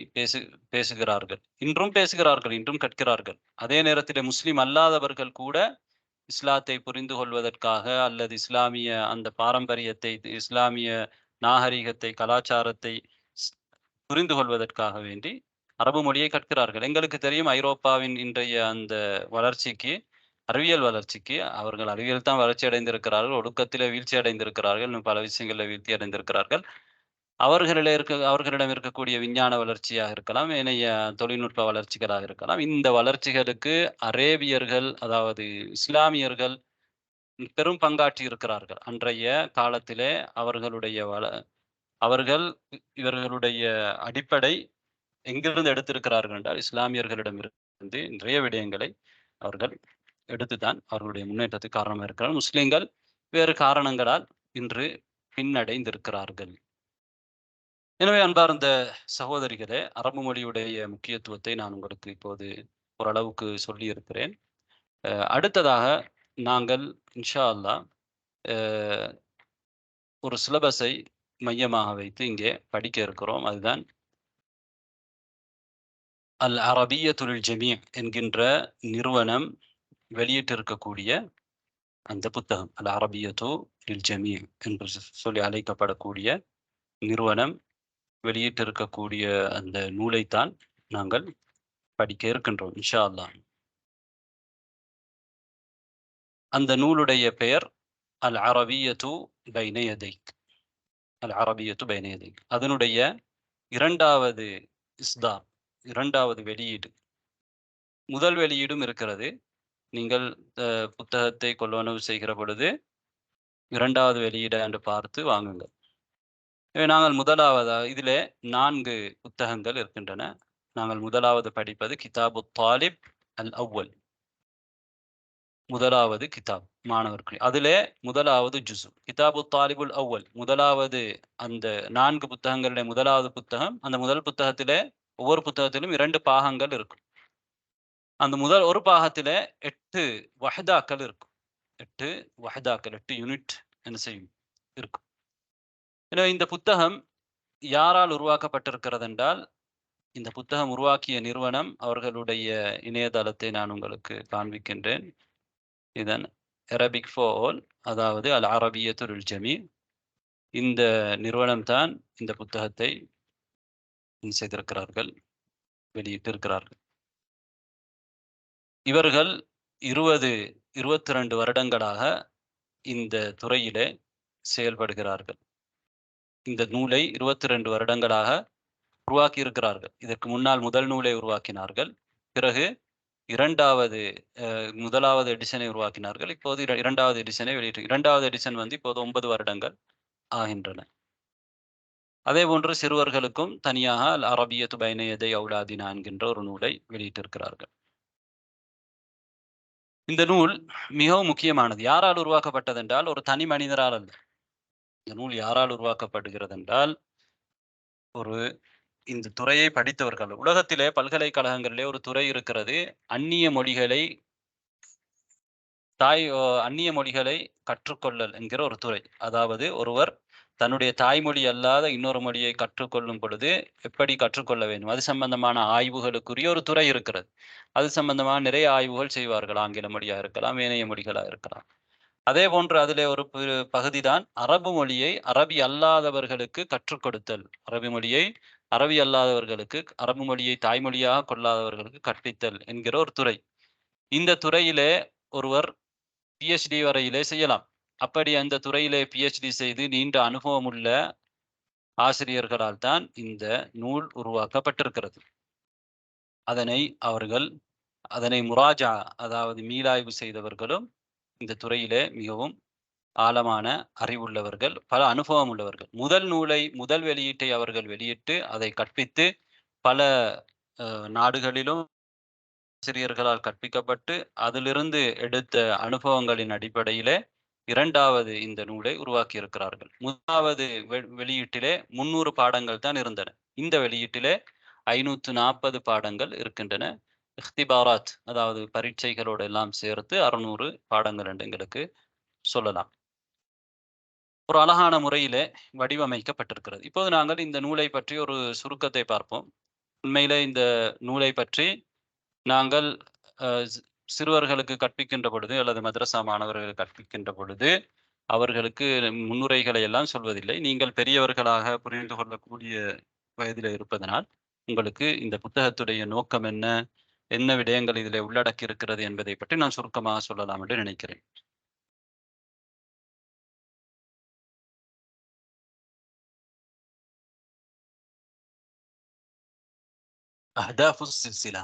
பேசுகிறார்கள். இன்றும் பேசுகிறார்கள், இன்றும் கற்கிறார்கள். அதே நேரத்திலே முஸ்லிம் அல்லாதவர்கள் கூட இஸ்லாத்தை புரிந்து கொள்வதற்காக அல்லது இஸ்லாமிய அந்த பாரம்பரியத்தை, இஸ்லாமிய நாகரிகத்தை, கலாச்சாரத்தை ஸ் புரிந்து கொள்வதற்காக வேண்டி அரபு மொழியை கற்கிறார்கள். எங்களுக்கு தெரியும், ஐரோப்பாவின் இன்றைய அந்த வளர்ச்சிக்கு, அறிவியல் வளர்ச்சிக்கு, அவர்கள் அறிவியல் தான் வளர்ச்சி அடைந்திருக்கிறார்கள். ஒழுக்கத்திலே வீழ்ச்சி அடைந்திருக்கிறார்கள். இன்னும் பல விஷயங்களில வீழ்ச்சி அடைந்திருக்கிறார்கள். அவர்களிடம் இருக்கக்கூடிய விஞ்ஞான வளர்ச்சியாக இருக்கலாம், ஏனைய தொழில்நுட்ப வளர்ச்சிகளாக இருக்கலாம். இந்த வளர்ச்சிகளுக்கு அரேபியர்கள், அதாவது இஸ்லாமியர்கள் பெரும் பங்காற்றி இருக்கிறார்கள். அன்றைய காலத்திலே அவர்கள் இவர்களுடைய அடிப்படை எங்கிருந்து எடுத்திருக்கிறார்கள் என்றால், இஸ்லாமியர்களிடம் இருந்து நிறைய விடயங்களை அவர்கள் எடுத்துத்தான் அவர்களுடைய முன்னேற்றத்துக்கு காரணமாக இருக்கிறார்கள். முஸ்லிம்கள் வேறு காரணங்களால் இன்று பின்னடைந்திருக்கிறார்கள். எனவே அன்பார்ந்த சகோதரிகளே, அரபு மொழியுடைய முக்கியத்துவத்தை நான் உங்களுக்கு இப்போது ஓரளவுக்கு சொல்லியிருக்கிறேன். அடுத்ததாக நாங்கள் இன்ஷா அல்லாஹ் ஒரு சிலபஸை மையமாக வைத்து இங்கே படிக்க இருக்கிறோம். அதுதான் அல் அரபிய்யத்துல் ஜமீ என்கின்ற நிறுவனம் வெளியிட்டிருக்கக்கூடிய அந்த புத்தகம். அல் அரபிய்யத்து லில் ஜமீ என்று சொல்லி அழைக்கப்படக்கூடிய நிறுவனம் வெளியிட்டிருக்கக்கூடிய அந்த நூலைத்தான் நாங்கள் படிக்க இருக்கின்றோம் இன்ஷா அல்லாஹ். அந்த நூலுடைய பெயர் அல் அரபிய்யத்து பைன யதைக். அல் அரபிய்யத்து பைன யதைக். அதனுடைய இரண்டாவது இஸ்தார், இரண்டாவது வெளியீடு. முதல் வெளியீடும் இருக்கிறது. நீங்கள் புத்தகத்தை கொள்வனவு செய்கிற பொழுது இரண்டாவது வெளியீடு என்று பார்த்து வாங்குங்கள். நாங்கள் முதலாவதாக இதிலே 4 புத்தகங்கள் இருக்கின்றன. நாங்கள் முதலாவது படிப்பது கிதாபு தாலிப் அல் அவ்வல். முதலாவது கிதாப் மாணவர்கள். அதிலே முதலாவது ஜுஸு கிதாபு தாலிபுல் அவ்வல். முதலாவது அந்த 4 புத்தகங்களுடைய முதலாவது புத்தகம். அந்த முதல் புத்தகத்திலே ஒவ்வொரு புத்தகத்திலும் 2 பாகங்கள் இருக்கும். அந்த முதல் ஒரு பாகத்திலே 8 வஹதாக்கள் இருக்கும். 8 வஹதாக்கள், 8 யூனிட் என்ன செய்யும் இருக்கும். எனவே இந்த புத்தகம் யாரால் உருவாக்கப்பட்டிருக்கிறது என்றால், இந்த புத்தகம் உருவாக்கிய நிறுவனம், அவர்களுடைய இணையதளத்தை நான் உங்களுக்கு காண்பிக்கின்றேன். இதன் அரபிக் ஃபார் ஆல், அதாவது அல் அரபிய்யத்து லில் ஜமீ. இந்த நிறுவனம் தான் இந்த புத்தகத்தை செய்திருக்கிறார்கள், வெளியிட்டிருக்கிறார்கள். இவர்கள் 22 வருடங்களாக இந்த துறையிலே செயல்படுகிறார்கள். இந்த நூலை 22 வருடங்களாக உருவாக்கி இருக்கிறார்கள். இதற்கு முன்னால் முதல் நூலை உருவாக்கினார்கள். பிறகு இரண்டாவது முதலாவது எடிஷனை உருவாக்கினார்கள். இப்போது இரண்டாவது எடிஷனை வெளியிட்டு இரண்டாவது எடிஷன் வந்து இப்போது 9 வருடங்கள் ஆகின்றன. அதேபோன்று சிறுவர்களுக்கும் தனியாக அல் அரபியத்து பைன யதை அவுலாதினா என்கின்ற ஒரு நூலை வெளியிட்டிருக்கிறார்கள். இந்த நூல் மிகவும் முக்கியமானது. யாரால் உருவாக்கப்பட்டது என்றால் ஒரு தனி மனிதரால் அல்ல. இந்த நூல் யாரால் உருவாக்கப்படுகிறது என்றால் ஒரு இந்த துறையை படித்தவர்கள். உலகத்திலே பல்கலைக்கழகங்களிலே ஒரு துறை இருக்கிறது. அந்நிய மொழிகளை அந்நிய மொழிகளை கற்றுக்கொள்ளல் என்கிற ஒரு துறை. அதாவது ஒருவர் தன்னுடைய தாய்மொழி அல்லாத இன்னொரு மொழியை கற்றுக்கொள்ளும் பொழுது எப்படி கற்றுக்கொள்ள வேண்டும்? அது சம்பந்தமான ஆய்வுகளுக்குரிய ஒரு துறை இருக்கிறது. அது சம்பந்தமான நிறைய ஆய்வுகள் செய்வார்கள். ஆங்கில மொழியா இருக்கலாம், ஏனைய மொழிகளா இருக்கலாம். அதே போன்று அதிலே ஒரு பகுதிதான் அரபு மொழியை அரபி அல்லாதவர்களுக்கு கற்றுக் கொடுத்தல். அரபி மொழியை அரபி அல்லாதவர்களுக்கு, அரபு மொழியை தாய்மொழியாக கொள்ளாதவர்களுக்கு கற்பித்தல் என்கிற ஒரு துறை. இந்த துறையிலே ஒருவர் PhD வரையிலே செய்யலாம். அப்படி அந்த துறையிலே PhD செய்து நீண்ட அனுபவம் உள்ள ஆசிரியர்களால் தான் இந்த நூல் உருவாக்கப்பட்டிருக்கிறது. அதனை முராஜா, அதாவது மீளாய்வு செய்தவர்களும் இந்த துறையிலே மிகவும் ஆழமான அறிவுள்ளவர்கள், பல அனுபவம் உள்ளவர்கள். முதல் வெளியீட்டை அவர்கள் வெளியிட்டு அதை கற்பித்து பல நாடுகளிலும் ஆசிரியர்களால் கற்பிக்கப்பட்டு அதிலிருந்து எடுத்த அனுபவங்களின் அடிப்படையிலே இரண்டாவது இந்த நூலை உருவாக்கி இருக்கிறார்கள். முதலாவது வெளியீட்டிலே 300 பாடங்கள் தான் இருந்தன. இந்த வெளியீட்டிலே 540 பாடங்கள் இருக்கின்றன. இஹ்திபாராத், அதாவது பரீட்சைகளோடு எல்லாம் சேர்த்து 600 பாடங்கள் என்று எங்களுக்கு சொல்லலாம். ஒரு அழகான முறையிலே வடிவமைக்கப்பட்டிருக்கிறது. இப்போது நாங்கள் இந்த நூலை பற்றி ஒரு சுருக்கத்தை பார்ப்போம். உண்மையிலே இந்த நூலை பற்றி நாங்கள் சிறுவர்களுக்கு கற்பிக்கின்ற பொழுது அல்லது மദ്രസா மாணவர்களுக்கு கற்பிக்கின்ற பொழுது அவர்களுக்கு முன்னுரைகளை எல்லாம் சொல்வதில்லை. நீங்கள் பெரியவர்களாக புரிந்து கொள்ளக்கூடிய வயதில் இருப்பதனால் உங்களுக்கு இந்த புத்தகத்துடைய நோக்கம் என்ன, என்ன விடயங்கள் இதில் உள்ளடக்கி இருக்கிறது என்பதை பற்றி நான் சுருக்கமாக சொல்லலாம் என்று நினைக்கிறேன். அஹ்தாஃபு சில்சிலா.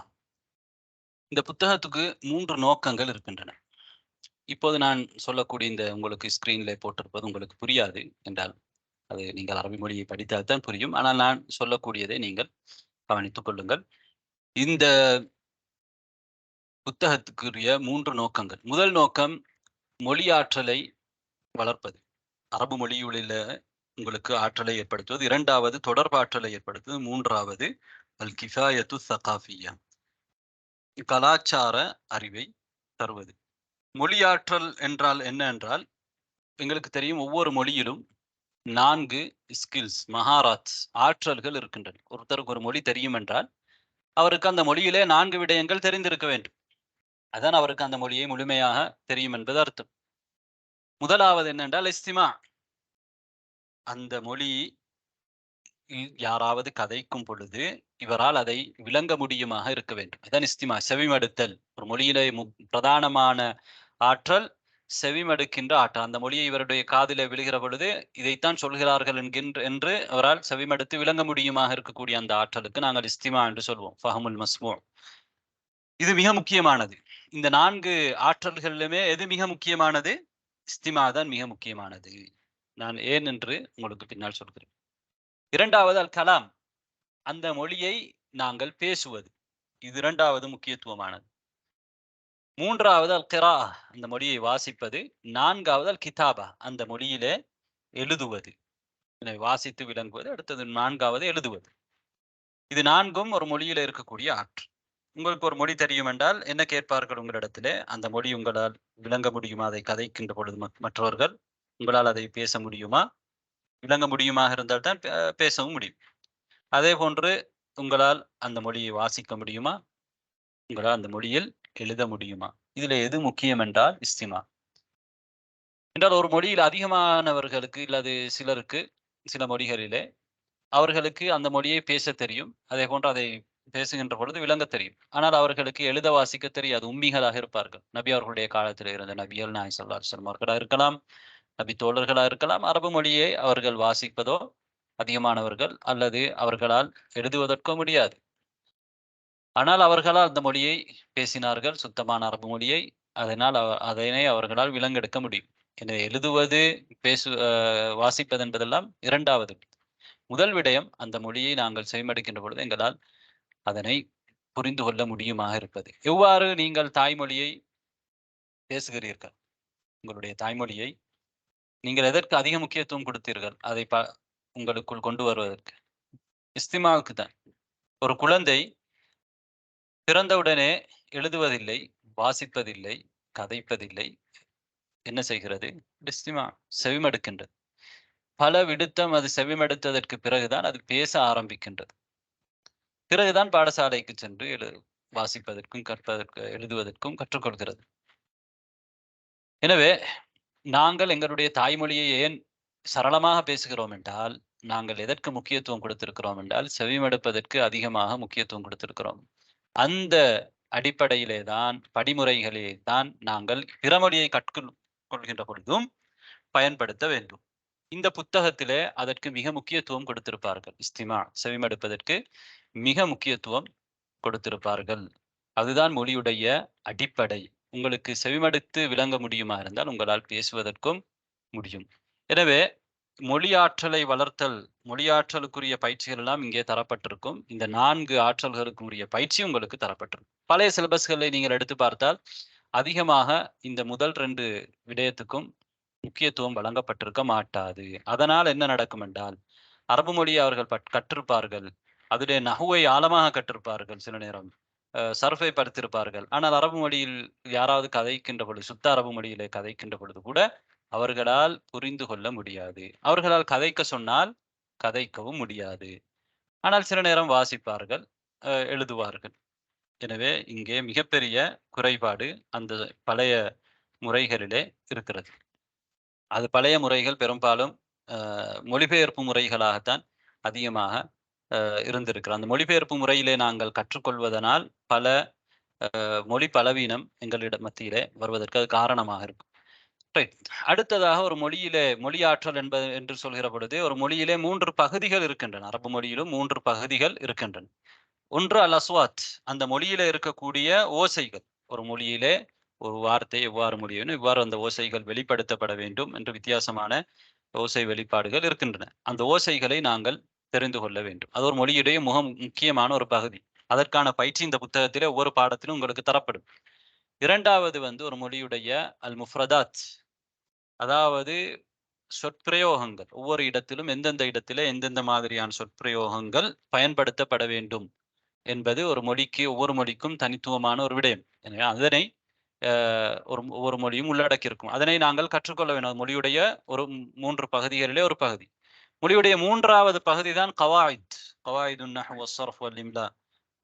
இந்த புத்தகத்துக்கு 3 நோக்கங்கள் இருக்கின்றன. இப்போது நான் சொல்லக்கூடிய இந்த உங்களுக்கு ஸ்கிரீன்ல போட்டிருப்பது உங்களுக்கு புரியாது என்றால் அது நீங்கள் அரபி மொழியை படித்தால் தான் புரியும். ஆனால் நான் சொல்லக்கூடியதை நீங்கள் கவனித்துக் கொள்ளுங்கள். இந்த புத்தகத்துக்குரிய 3 நோக்கங்கள். முதல் நோக்கம் மொழி ஆற்றலை வளர்ப்பது. அரபு மொழியுள்ள உங்களுக்கு ஆற்றலை ஏற்படுத்துவது. 2வது தொடர்பாற்றலை ஏற்படுத்துவது. 3வது அல் கிஃபாயத்து ஸகாஃபிய்யா, கலாச்சார அறிவை தருவது. மொழியாற்றல் என்றால் என்ன என்றால் எங்களுக்கு தெரியும் ஒவ்வொரு மொழியிலும் 4 ஸ்கில்ஸ், மஹாராத், ஆற்றல்கள் இருக்கின்றன. ஒருத்தருக்கு ஒரு மொழி தெரியும் என்றால் அவருக்கு அந்த மொழியிலே 4 விடயங்கள் தெரிந்திருக்க வேண்டும். அதான் அவருக்கு அந்த மொழியை முழுமையாக தெரியும் என்பது அர்த்தம். முதலாவது என்னென்றால் இஸ்திமா. அந்த மொழி யாராவது கதைக்கும் பொழுது இவரால் அதை விளங்க முடியுமாக இருக்க வேண்டும். அதான் இஸ்திமா, செவிமடுத்தல். ஒரு மொழியிலே பிரதானமான ஆற்றல் செவிமடுக்கின்ற ஆற்றல். அந்த மொழியை இவருடைய காதிலே விழுகிற பொழுது இதைத்தான் சொல்கிறார்கள் என்று அவரால் செவிமடுத்து விளங்க முடியுமாக இருக்கக்கூடிய அந்த ஆற்றலுக்கு நாங்கள் இஸ்திமா என்று சொல்வோம். ஃபஹமுல் மஸ்மூ. இது மிக முக்கியமானது. இந்த 4 ஆற்றல்களிலுமே எது மிக முக்கியமானது? இஸ்திமா தான் மிக முக்கியமானது. நான் ஏன் என்று உங்களுக்கு பின்னால் சொல்கிறேன். 2வது அல் கலாம், அந்த மொழியை நாங்கள் பேசுவது. இது 2வது முக்கியத்துவமானது. 3வது அல் கிராஅ, அந்த மொழியை வாசிப்பது. 4வது அல் கிதாபா, அந்த மொழியிலே எழுதுவது, வாசித்து விளங்குவது. அடுத்தது 4வது எழுதுவது. இது 4ம் ஒரு மொழியில இருக்கக்கூடிய ஆற்றல். உங்களுக்கு ஒரு மொழி தெரியும் என்றால் என்ன கேட்பார்கள் உங்களிடத்திலே? அந்த மொழி உங்களால் விளங்க முடியுமா? அதை கதைக்கின்ற பொழுது மற்றவர்கள் உங்களால் அதை பேச முடியுமா? விளங்க முடியுமாக இருந்தால் தான் பேசவும் முடியும். அதே போன்று உங்களால் அந்த மொழியை வாசிக்க முடியுமா? உங்களால் அந்த மொழியில் எழுத முடியுமா? இதுல எது முக்கியம் என்றால் இஸ்திமா. என்றால் ஒரு மொழியில் அதிகமானவர்களுக்கு இல்லது சிலருக்கு சில மொழிகளிலே அவர்களுக்கு அந்த மொழியை பேச தெரியும். அதே போன்று அதை பேசுகின்ற பொழுது விளங்க தெரியும். ஆனால் அவர்களுக்கு எழுத வாசிக்க தெரியாது. உம்மிகளாக இருப்பார்கள். நபி அவர்களுடைய காலத்தில் இருந்த நபிகள் நாயகம் ஸல்லல்லாஹு அலைஹி வஸல்லம் அவர்களாக இருக்கலாம், நபி தோழர்களாக இருக்கலாம். அரபு மொழியை அவர்கள் வாசிப்பதோ அதிகமானவர்கள் அல்லது அவர்களால் எழுதுவதற்கோ முடியாது. ஆனால் அவர்களால் அந்த மொழியை பேசினார்கள், சுத்தமான அரபு மொழியை. அதனால் அதனை அவர்களால் விலங்கெடுக்க முடியும். எனவே எழுதுவது, வாசிப்பது என்பதெல்லாம் இரண்டாவது. முதல் விடயம், அந்த மொழியை நாங்கள் செவிமடுக்கின்ற பொழுது எங்களால் அதனை புரிந்து கொள்ள முடியுமாக இருப்பது. எவ்வாறு நீங்கள் தாய்மொழியை பேசுகிறீர்கள்? உங்களுடைய தாய்மொழியை நீங்கள் எதற்கு அதிக முக்கியத்துவம் கொடுத்தீர்கள்? அதை உங்களுக்குள் கொண்டு வருவதற்கு. இஸ்திமாவுக்கு தான். ஒரு குழந்தை பிறந்தவுடனே எழுதுவதில்லை, வாசிப்பதில்லை, கதைப்பதில்லை. என்ன செய்கிறது? இஸ்திமா, செவிமடுக்கின்றது. பல விடுத்தம் அது செவிமடுத்ததற்கு பிறகுதான் அது பேச ஆரம்பிக்கின்றது. பிறகுதான் பாடசாலைக்கு சென்று வாசிப்பதற்கும், எழுதுவதற்கும் கற்றுக்கொள்கிறது. எனவே நாங்கள் எங்களுடைய தாய்மொழியை ஏன் சரளமாக பேசுகிறோம் என்றால், நாங்கள் எதற்கு முக்கியத்துவம் கொடுத்திருக்கிறோம் என்றால், செவிமடுப்பதற்கு அதிகமாக முக்கியத்துவம் கொடுத்திருக்கிறோம். அந்த அடிப்படையிலே தான், படிமுறைகளே தான் நாங்கள் பிறமொழியை கற்றுக்கொள்கின்ற பொழுதும் பயன்படுத்த வேண்டும். இந்த புத்தகத்திலே அதற்கு மிக முக்கியத்துவம் கொடுத்திருப்பார்கள். இஸ்திமா, செவிமடுப்பதற்கு மிக முக்கியத்துவம் கொடுத்திருப்பார்கள். அதுதான் மொழியுடைய அடிப்படை. உங்களுக்கு செவிமடுத்து விளங்க முடியுமா இருந்தால் உங்களால் பேசுவதற்கும் முடியும். எனவே மொழி ஆற்றலை வளர்த்தல், மொழி ஆற்றலுக்குரிய பயிற்சிகள் எல்லாம் இங்கே தரப்பட்டிருக்கும். இந்த 4 ஆற்றல்களுக்குரிய பயிற்சி உங்களுக்கு தரப்பட்டிருக்கும். பழைய சிலபஸ்களை நீங்கள் எடுத்து பார்த்தால் அதிகமாக இந்த முதல் 2 விடயத்துக்கும் முக்கியத்துவம் வழங்கப்பட்டிருக்க மாட்டாது. அதனால் என்ன நடக்கும் என்றால், அரபு மொழியை அவர்கள் கற்றிருப்பார்கள். அதிலே நஹ்வை ஆழமாக கற்றிருப்பார்கள். சில நேரம் சர்ஃபை படித்திருப்பார்கள். ஆனால் அரபு மொழியில் யாராவது கதைக்கின்ற பொழுது, சுத்த அரபு மொழியிலே கதைக்கின்ற பொழுது கூட அவர்களால் புரிந்து கொள்ள முடியாது. அவர்களால் கதைக்க சொன்னால் கதைக்கவும் முடியாது. ஆனால் சில நேரம் வாசிப்பார்கள், எழுதுவார்கள். எனவே இங்கே மிகப்பெரிய குறைபாடு அந்த பழைய முறைகளிலே இருக்கிறது. அது பழைய முறைகள் பெரும்பாலும் மொழிபெயர்ப்பு முறைகளாகத்தான் அதிகமாக இருந்திருக்கிறது. அந்த மொழிபெயர்ப்பு முறையிலே நாங்கள் கற்றுக்கொள்வதனால் பல மொழி பலவீனம் எங்களிடம் மத்தியிலே வருவதற்கு அது காரணமாக இருக்கும். ரைட். அடுத்ததாக ஒரு மொழியிலே மொழி ஆற்றல் என்று சொல்கிற பொழுது ஒரு மொழியிலே 3 பகுதிகள் இருக்கின்றன. அரபு மொழியிலும் 3 பகுதிகள் இருக்கின்றன. ஒன்று அல் அஸ்வாத், அந்த மொழியிலே இருக்கக்கூடிய ஓசைகள். ஒரு மொழியிலே ஒரு வார்த்தை எவ்வாறு முடியும், இவ்வாறு அந்த ஓசைகள் வெளிப்படுத்தப்பட வேண்டும் என்று வித்தியாசமான ஓசை வெளிப்பாடுகள் இருக்கின்றன. அந்த ஓசைகளை நாங்கள் தெரிந்து கொள்ள வேண்டும். அது ஒரு மொழியுடைய முக்கியமான ஒரு பகுதி. அதற்கான பயிற்சி இந்த புத்தகத்திலே ஒவ்வொரு பாடத்திலும் உங்களுக்கு தரப்படும். இரண்டாவது ஒரு மொழியுடைய அல் முஃப்ரதாத், அதாவது சொற்பிரயோகங்கள். ஒவ்வொரு இடத்திலும் எந்தெந்த இடத்திலே எந்தெந்த மாதிரியான சொற்பிரயோகங்கள் பயன்படுத்தப்பட வேண்டும் என்பது ஒரு மொழிக்கு, ஒவ்வொரு மொழிக்கும் தனித்துவமான ஒரு விடயம். எனவே அதனை ஒவ்வொரு மொழியும் உள்ளடக்கி இருக்கும். அதனை நாங்கள் கற்றுக்கொள்ள வேண்டும். மொழியுடைய ஒரு 3 பகுதிகளிலே ஒரு பகுதி. மொழியுடைய 3வது பகுதி தான் கவாயித். கவாயிதுன் நஹ்வ் வஸ்ஸர்ஃப் வல் இம்லா,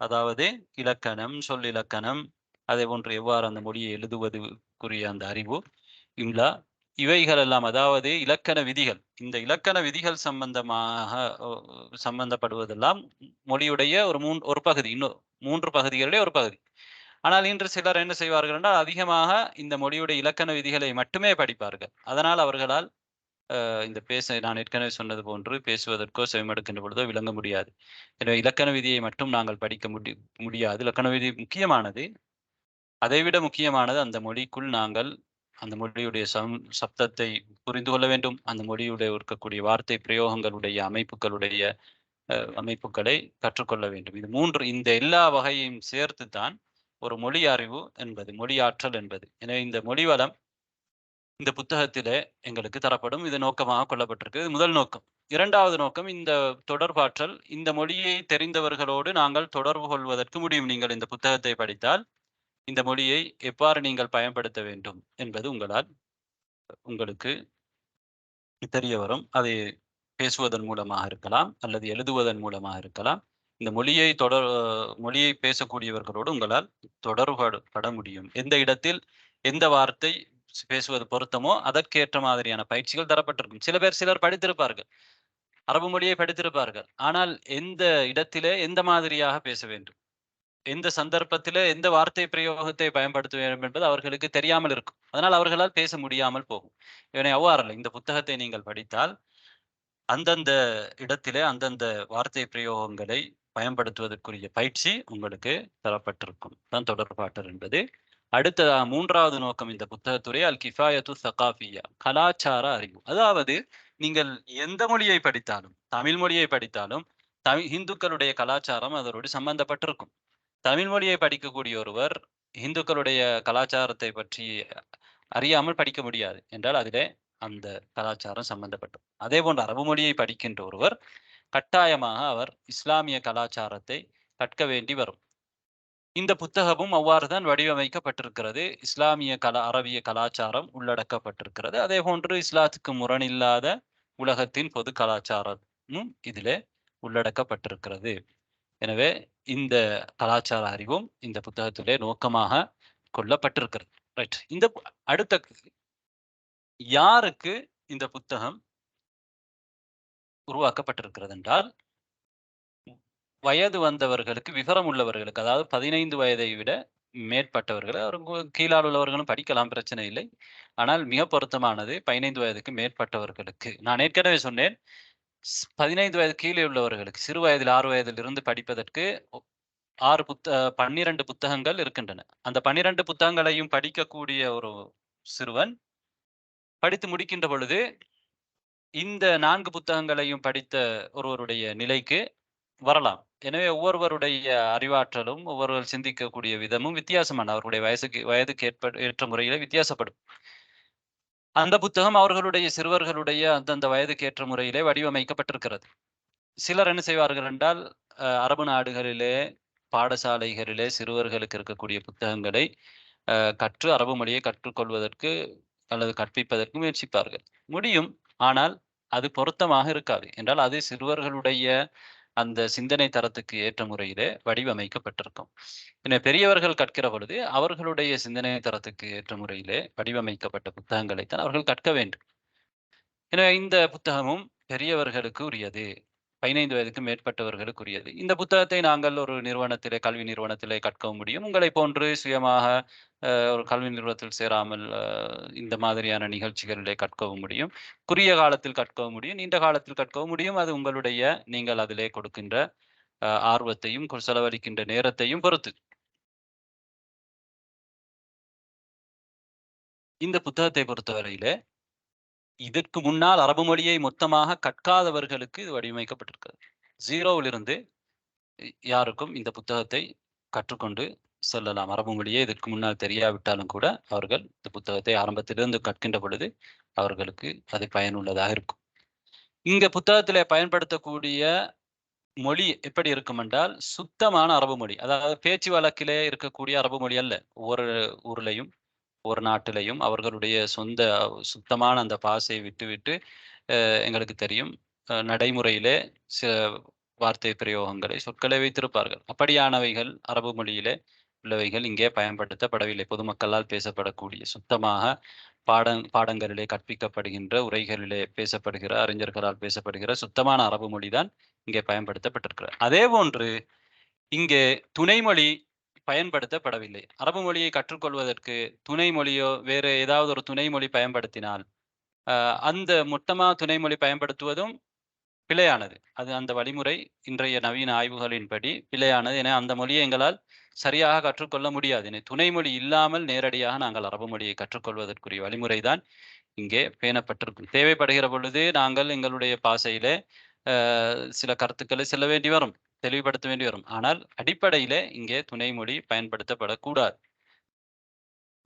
அதாவது இலக்கணம், சொல்லிலக்கணம், அதே போன்று எவ்வாறு அந்த மொழியை எழுதுவதற்குரிய அந்த அறிவு, இம்லா, இவைகள் எல்லாம், அதாவது இலக்கண விதிகள். இந்த இலக்கண விதிகள் சம்பந்தப்படுவதெல்லாம் மொழியுடைய ஒரு பகுதி. இன்னும் 3 பகுதிகளிலே ஒரு பகுதி. ஆனால் இன்று சிலர் என்ன செய்வார்கள் என்றால், அதிகமாக இந்த மொழியுடைய இலக்கண விதிகளை மட்டுமே படிப்பார்கள். அதனால் அவர்களால் நான் ஏற்கனவே சொன்னது போன்று பேசுவதற்கோ செவிமடுக்கின்ற பொழுதோ விளங்க முடியாது. எனவே இலக்கண விதியை மட்டும் நாங்கள் படிக்க முடியாது. இலக்கண விதி முக்கியமானது. அதைவிட முக்கியமானது அந்த மொழிக்குள் நாங்கள் அந்த மொழியுடைய சப்தத்தை புரிந்து கொள்ள வேண்டும். அந்த மொழியுடைய இருக்கக்கூடிய வார்த்தை பிரயோகங்களுடைய அமைப்புகளை கற்றுக்கொள்ள வேண்டும். இந்த எல்லா வகையையும் சேர்த்து தான் ஒரு மொழி அறிவு என்பது, மொழி ஆற்றல் என்பது. எனவே இந்த மொழி வளம் இந்த புத்தகத்திலே எங்களுக்கு தரப்படும். இது நோக்கமாக கொள்ளப்பட்டிருக்கு. இது முதல் நோக்கம். இரண்டாவது நோக்கம், இந்த தொடர்பாற்றல். இந்த மொழியை தெரிந்தவர்களோடு நாங்கள் தொடர்பு கொள்வதற்கு முடியும். நீங்கள் இந்த புத்தகத்தை படித்தால் இந்த மொழியை எவ்வாறு நீங்கள் பயன்படுத்த வேண்டும் என்பது உங்களுக்கு தெரிய வரும். அதை பேசுவதன் மூலமாக இருக்கலாம், அல்லது எழுதுவதன் மூலமாக இருக்கலாம். இந்த மொழியை பேசக்கூடியவர்களோடு உங்களால் தொடர்புபட முடியும். எந்த இடத்தில் எந்த வார்த்தை பேசுவது பொருத்தமோ அதற்கேற்ற மாதிரியான பயிற்சிகள் தரப்பட்டிருக்கும். சிலர் படித்திருப்பார்கள், அரபு மொழியை படித்திருப்பார்கள். ஆனால் எந்த இடத்திலே எந்த மாதிரியாக பேச வேண்டும், எந்த சந்தர்ப்பத்திலே எந்த வார்த்தை பிரயோகத்தை பயன்படுத்த வேண்டும் என்பது அவர்களுக்கு தெரியாமல் இருக்கும். அதனால் அவர்களால் பேச முடியாமல் போகும். இவனை அவ்வாறல்ல. இந்த புத்தகத்தை நீங்கள் படித்தால் அந்தந்த இடத்திலே அந்தந்த வார்த்தை பிரயோகங்களை பயன்படுத்துவதற்குரிய பயிற்சி உங்களுக்கு தரப்பட்டிருக்கும் தான் தொடர்பாட்டல் என்பது. அடுத்ததாக மூன்றாவது நோக்கம் இந்த புத்தகத்துறை அல் கிஃபாயத்து சகாஃபியா, கலாச்சார அறிவு. அதாவது நீங்கள் எந்த மொழியை படித்தாலும், தமிழ் மொழியை படித்தாலும் இந்துக்களுடைய கலாச்சாரம் அதோடு சம்பந்தப்பட்டிருக்கும். தமிழ் மொழியை படிக்கக்கூடிய ஒருவர் இந்துக்களுடைய கலாச்சாரத்தை பற்றி அறியாமல் படிக்க முடியாது என்றால் அதிலே அந்த கலாச்சாரம் சம்பந்தப்பட்டது. அதே போன்று அரபு மொழியை படிக்கின்ற ஒருவர் கட்டாயமாக அவர் இஸ்லாமிய கலாச்சாரத்தை கற்க வேண்டி வரும். இந்த புத்தகமும் அவ்வாறுதான் வடிவமைக்கப்பட்டிருக்கிறது. இஸ்லாமிய அரபிய கலாச்சாரம் உள்ளடக்கப்பட்டிருக்கிறது. அதே போன்று இஸ்லாத்துக்கு முரணில்லாத உலகத்தின் பொது கலாச்சாரமும் இதிலே உள்ளடக்கப்பட்டிருக்கிறது. எனவே இந்த கலாச்சார அறிவும் இந்த புத்தகத்திலே நோக்கமாக கொள்ளப்பட்டிருக்கிறது. ரைட். இந்த அடுத்த யாருக்கு இந்த புத்தகம் உருவாக்கப்பட்டிருக்கிறது என்றால், வயது வந்தவர்களுக்கு, விவரம் உள்ளவர்களுக்கு, அதாவது 15 வயதை விட மேற்பட்டவர்கள், கீழால் உள்ளவர்களும் படிக்கலாம், பிரச்சனை இல்லை. ஆனால் மிக பொருத்தமானது 15 வயதுக்கு மேற்பட்டவர்களுக்கு. நான் ஏற்கனவே சொன்னேன், 15 வயது கீழே உள்ளவர்களுக்கு, சிறு வயதில் 6 வயதில் இருந்து படிப்பதற்கு 12 புத்தகங்கள் இருக்கின்றன. அந்த 12 புத்தகங்களையும் படிக்கக்கூடிய ஒரு சிறுவன் படித்து முடிக்கின்ற பொழுது இந்த 4 புத்தகங்களையும் படித்த ஒருவருடைய நிலைக்கு வரலாம். எனவே ஒவ்வொருவருடைய அறிவாற்றலும், ஒவ்வொருவர் சிந்திக்கக்கூடிய விதமும் வித்தியாசமான, அவர்களுடைய வயதுக்கு ஏற்ற முறையில வித்தியாசப்படும். அந்த புத்தகம் அவர்களுடைய சிறுவர்களுடைய அந்தந்த வயதுக்கு ஏற்ற முறையிலே வடிவமைக்கப்பட்டிருக்கிறது. சிலர் என்ன செய்வார்கள் என்றால், அரபு நாடுகளிலே பாடசாலைகளிலே சிறுவர்களுக்கு இருக்கக்கூடிய புத்தகங்களை கற்று அரபு மொழியை கற்றுக்கொள்வதற்கு அல்லது கற்பிப்பதற்கு முயற்சிப்பார்கள். முடியும். ஆனால் அது பொருத்தமாக இருக்காது. என்றால் அது சிறுவர்களுடைய அந்த சிந்தனை தரத்துக்கு ஏற்ற முறையிலே வடிவமைக்கப்பட்டிருக்கும். எனவே பெரியவர்கள் கற்கிற பொழுது அவர்களுடைய சிந்தனை தரத்துக்கு ஏற்ற முறையிலே வடிவமைக்கப்பட்ட புத்தகங்களைத்தான் அவர்கள் கற்க வேண்டும். எனவே இந்த புத்தகமும் பெரியவர்களுக்கு உரியது, 15 வயதுக்கு மேற்பட்டவர்களுக்குரியது. இந்த புத்தகத்தை நாங்கள் ஒரு நிறுவனத்திலே, கல்வி நிறுவனத்திலே கற்கவும் முடியும். உங்களை போன்று சுயமாக ஒரு கல்வி நிறுவனத்தில் சேராமல் இந்த மாதிரியான நிகழ்ச்சிகளிலே கற்கவும் முடியும். குறுகிய காலத்தில் கற்கவும் முடியும், நீண்ட காலத்தில் கற்கவும் முடியும். அது உங்களுடைய, நீங்கள் அதிலே கொடுக்கின்ற ஆர்வத்தையும் செலவழிக்கின்ற நேரத்தையும் பொறுத்து. இந்த புத்தகத்தை பொறுத்தவரையிலே இதற்கு முன்னால் அரபு மொழியை மொத்தமாக கற்காதவர்களுக்கு இது வடிவமைக்கப்பட்டிருக்கிறது. 0விலிருந்து யாருக்கும் இந்த புத்தகத்தை கற்றுக்கொண்டு செல்லலாம். அரபு மொழியே இதற்கு முன்னால் தெரியாவிட்டாலும் கூட அவர்கள் இந்த புத்தகத்தை ஆரம்பத்திலிருந்து கற்கின்ற பொழுது அவர்களுக்கு அது பயனுள்ளதாக இருக்கும். இங்க புத்தகத்திலே பயன்படுத்தக்கூடிய மொழி எப்படி இருக்கும் என்றால், சுத்தமான அரபு மொழி. அதாவது பேச்சு வழக்கிலே இருக்கக்கூடிய அரபு மொழி அல்ல. ஒவ்வொரு ஊர்லையும் ஒரு நாட்டிலையும் அவர்களுடைய சொந்த சுத்தமான அந்த பாசையை விட்டுவிட்டு எங்களுக்கு தெரியும், நடைமுறையிலே வார்த்தை பிரயோகங்களை, சொற்களை வைத்திருப்பார்கள். அப்படியானவைகள் அரபு மொழியிலே உள்ளவைகள் இங்கே பயன்படுத்தப்படவில்லை. பொதுமக்களால் பேசப்படக்கூடிய, சுத்தமாக பாடங்களிலே கற்பிக்கப்படுகின்ற, உரைகளிலே பேசப்படுகிற, அறிஞர்களால் பேசப்படுகிற சுத்தமான அரபு மொழிதான் இங்கே பயன்படுத்தப்பட்டிருக்கிறது. அதே போன்று இங்கே துணைமொழி பயன்படுத்தப்படவில்லை. அரபு மொழியை கற்றுக்கொள்வதற்கு துணை மொழியோ வேறு ஏதாவது ஒரு துணை மொழி பயன்படுத்தினால் அந்த மொத்தமாக துணைமொழி பயன்படுத்துவதும் பிழையானது. அது அந்த வழிமுறை இன்றைய நவீன ஆய்வுகளின்படி பிழையானது. என அந்த மொழியை எங்களால் சரியாக கற்றுக்கொள்ள முடியாது. என துணைமொழி இல்லாமல் நேரடியாக நாங்கள் அரபு மொழியை கற்றுக்கொள்வதற்குரிய வழிமுறை தான் இங்கே பேணப்பட்டிருக்கும். தேவைப்படுகிற பொழுது நாங்கள் எங்களுடைய பாசையிலே சில கருத்துக்களை செல்ல வேண்டி வரும், தெளிவுபடுத்த வேண்டி வரும். ஆனால் அடிப்படையிலே இங்கே துணைமொழி பயன்படுத்தப்படக்கூடாது.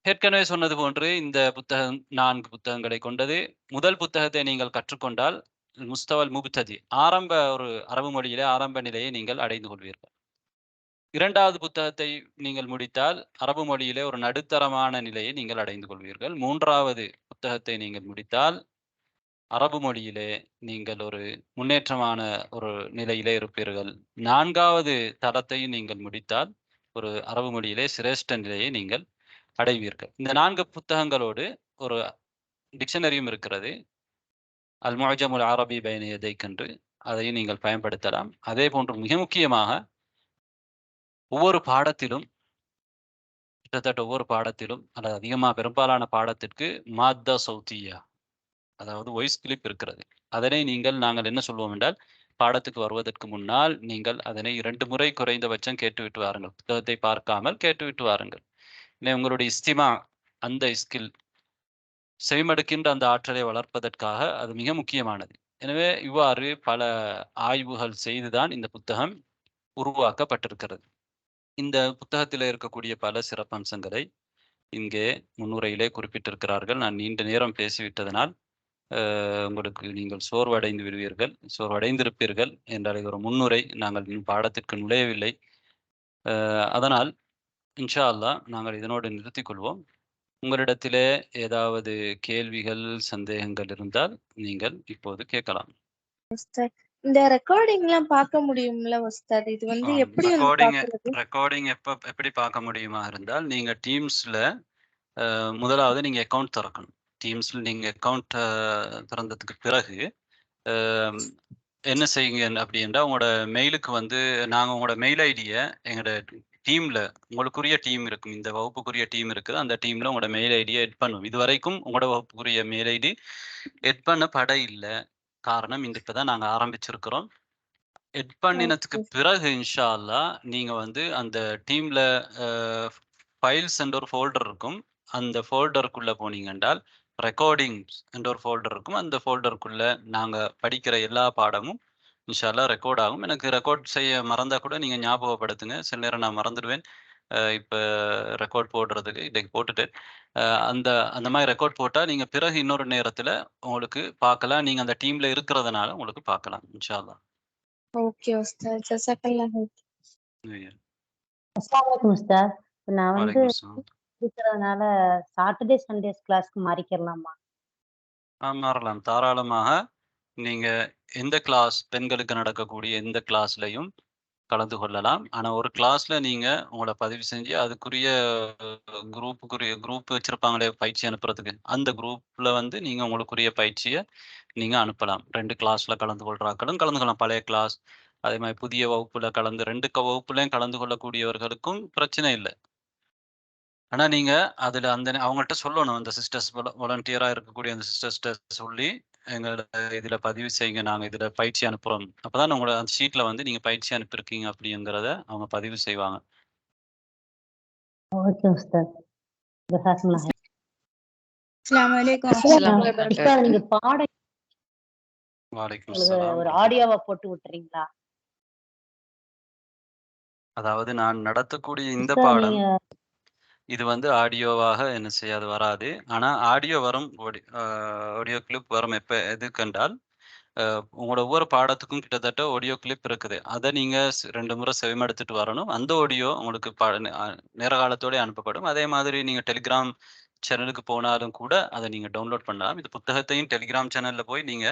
ஏற்கனவே சொன்னது போன்று இந்த புத்தகம் 4 புத்தகங்களை கொண்டது. முதல் புத்தகத்தை நீங்கள் கற்றுக்கொண்டால் முஸ்தவல் முப்ததி, ஆரம்ப ஒரு அரபு மொழியிலே ஆரம்ப நிலையை நீங்கள் அடைந்து கொள்வீர்கள். இரண்டாவது புத்தகத்தை நீங்கள் முடித்தால் அரபு மொழியிலே ஒரு நடுத்தரமான நிலையை நீங்கள் அடைந்து கொள்வீர்கள். மூன்றாவது புத்தகத்தை நீங்கள் முடித்தால் அரபு மொழியிலே நீங்கள் ஒரு முன்னேற்றமான ஒரு நிலையிலே இருப்பீர்கள். 4வது தளத்தையும் நீங்கள் முடித்தால் ஒரு அரபு மொழியிலே சிரேஷ்ட நிலையை நீங்கள் அடைவீர்கள். இந்த 4 புத்தகங்களோடு ஒரு டிக்ஷனரியும் இருக்கிறது, அல் முஅஜமுல் அரபி பைன யதைக் என்று, அதையும் நீங்கள் பயன்படுத்தலாம். அதே போன்று மிக முக்கியமாக ஒவ்வொரு பாடத்திலும், கிட்டத்தட்ட ஒவ்வொரு பாடத்திலும் அல்லது அதிகமாக பெரும்பாலான பாடத்திற்கு மாத்தா சௌத்தியா, அதாவது வாய்ஸ் கிளிப் இருக்கிறது. அதனை நாங்கள் என்ன சொல்வோம் என்றால் பாடத்துக்கு வருவதற்கு முன்னால் நீங்கள் அதனை 2 முறை குறைந்தபட்சம் கேட்டுவிட்டு வாருங்கள். புத்தகத்தை பார்க்காமல் கேட்டுவிட்டு வாருங்கள். உங்களுடைய இஸ்திமா அந்த ஸ்கில் செவிமடுக்கின்ற அந்த ஆற்றலை வளர்ப்பதற்காக அது மிக முக்கியமானது. எனவே இவ்வாறு பல ஆய்வுகள் செய்துதான் இந்த புத்தகம் உருவாக்கப்பட்டிருக்கிறது. இந்த புத்தகத்திலே இருக்கக்கூடிய பல சிறப்பம்சங்களை இங்கே முன்னுரையிலே குறிப்பிட்டிருக்கிறார்கள். நான் நீண்ட நேரம் பேசிவிட்டதனால் உங்களுக்கு நீங்கள் சோர்வடைந்து விடுவீர்கள், சோர்வடைந்திருப்பீர்கள் என்றால் இது ஒரு முன்னுரை. நாங்கள் இன்னும் பாடத்திற்கு நுழையவில்லை. அதனால் இன்ஷா அல்லாஹ் நாங்கள் இதனோடு நிறுத்திக் கொள்வோம். உங்களிடத்திலே ஏதாவது கேள்விகள், சந்தேகங்கள் இருந்தால் நீங்கள் இப்போது கேட்கலாம். இந்த ரெக்கார்டிங்லாம் பார்க்க முடியும்ல உஸ்தாத்? இது வந்து எப்படி ரெக்கார்டிங் எப்படி பார்க்க முடியுமா இருந்தால், நீங்க டீம்ஸ்ல முதலாவது நீங்க அக்கவுண்ட் திறக்கணும். டீம்ஸ்ல நீங்க அக்கவுண்ட் திறந்ததுக்கு பிறகு என்ன செய்யுங்க அப்படின்னா, உங்களோட மெயிலுக்கு வந்து நாங்க உங்களோட மெயில் ஐடிய எங்களோட டீம்ல உங்களுக்குரிய டீம் இருக்கும். இந்த வகுப்புக்குரிய டீம் இருக்குது. அந்த டீம்ல உங்களோட மெயில் ஐடிய எட் பண்ணும். இதுவரைக்கும் உங்களோட வகுப்புக்குரிய மெயில் ஐடி எட் பண்ணப்பட இல்ல. காரணம் இப்பதான் நாங்க ஆரம்பிச்சிருக்கிறோம். எட் பண்ணினதுக்கு பிறகு இன்ஷா அல்லாஹ் நீங்க வந்து அந்த டீம்ல ஃபைல்ஸ் என்ற ஒரு ஃபோல்டர் இருக்கும். அந்த ஃபோல்டருக்குள்ள போனீங்க என்றால் ரெக்கார்டிங்ஸ் என்ற ஒரு ஃபோல்டர் இருக்கும். அந்த ஃபோல்டருக்குள்ள நாங்க படிக்கிற எல்லா பாடமும் இன்ஷா அல்லாஹ் ரெக்கார்ட் ஆகும். எனக்கு ரெக்கார்ட் செய்ய மறந்தா கூட நீங்க ஞாபகப்படுத்துங்க. சில நேரம் நான் மறந்துடுவேன். இப்ப ரெக்கார்ட் போடுறதுக்கு இன்னைக்கு போட்டுட்டேன். அந்த அந்த மாதிரி ரெக்கார்ட் போட்டா நீங்க பிறகு இன்னொரு நேரத்துல உங்களுக்கு பார்க்கலாம். நீங்க அந்த டீம்ல இருக்கிறதுனால உங்களுக்கு பார்க்கலாம் இன்ஷா அல்லாஹ். ஓகே உஸ்தாத், ஜஸாக்கல்லாஹ். அஸ்ஸலாமு அலைக்கும் உஸ்தாத். நான் வந்து இருக்கிறதுனால சாட்டர்டே சண்டேஸ் கிளாஸ்க்கு மாறிக்கிறலாமா? மாறலாம் தாராளமாக. நீங்க எந்த கிளாஸ் பெண்களுக்கு நடக்கக்கூடிய எந்த கிளாஸ்லயும் கலந்து கொள்ளலாம். ஆனா ஒரு கிளாஸ்ல நீங்க உங்கள பதிவு செஞ்சு அதுக்குரிய குரூப் வச்சிருப்பாங்களே பயிற்சி அனுப்புறதுக்கு. அந்த குரூப்ல வந்து நீங்க உங்களுக்குரிய பயிற்சிய நீங்க அனுப்பலாம். 2 கிளாஸ்ல கலந்து கொள்றாக்களும் கலந்து கொள்ளலாம். பழைய கிளாஸ், அதே மாதிரி புதிய வகுப்புல கலந்து 2 வகுப்புலயும் கலந்து கொள்ளக்கூடியவர்களுக்கும் பிரச்சனை இல்ல. ஆனா நீங்க அதுல அவங்கள்ட்ட சொல்லணும். அந்த சிஸ்டர்ஸ் வாலண்டியரா இருக்கக்கூடிய அந்த சிஸ்டர்ஸ்ட்ட சொல்லி, எங்களோட இதுல பதிவு செய்யுங்க. நாங்க இதுல பயிற்சி அனுப்புறோம். அப்பதான் உங்களோட அந்த ஷீட்ல வந்து நீங்க பயிற்சி அனுப்பியிருக்கீங்க அப்படிங்கிறத அவங்க பதிவு செய்வாங்க. ஓகே உஸ்தாத். ஜஸாக்கல்லாஹ். அஸ்ஸலாமு அலைக்கும். உஸ்தாத், நீங்க பாடம் வலைக்கும் ஸலாம். ஒரு ஆடியோவா போட்டு விட்டுறீங்களா? அதாவது நான் நடத்தக்கூடிய இந்த பாடம் இது வந்து ஆடியோவாக என்ன செய்யாது, வராது. ஆனா ஆடியோ வரும். ஆடியோ கிளிப் வரும். எதுக்கென்றால் உங்களோட ஒவ்வொரு பாடத்துக்கும் கிட்டத்தட்ட ஆடியோ கிளிப் இருக்குது. அதை நீங்க 2 முறை செவிமடுத்துட்டு வரணும். அந்த ஆடியோ உங்களுக்கு நேர காலத்தோட அனுப்பப்படும். அதே மாதிரி நீங்க டெலிகிராம் சேனலுக்கு போனாலும் கூட அதை நீங்க டவுன்லோட் பண்ணலாம். இது புத்தகத்தையும் டெலிகிராம் சேனல்ல போய் நீங்க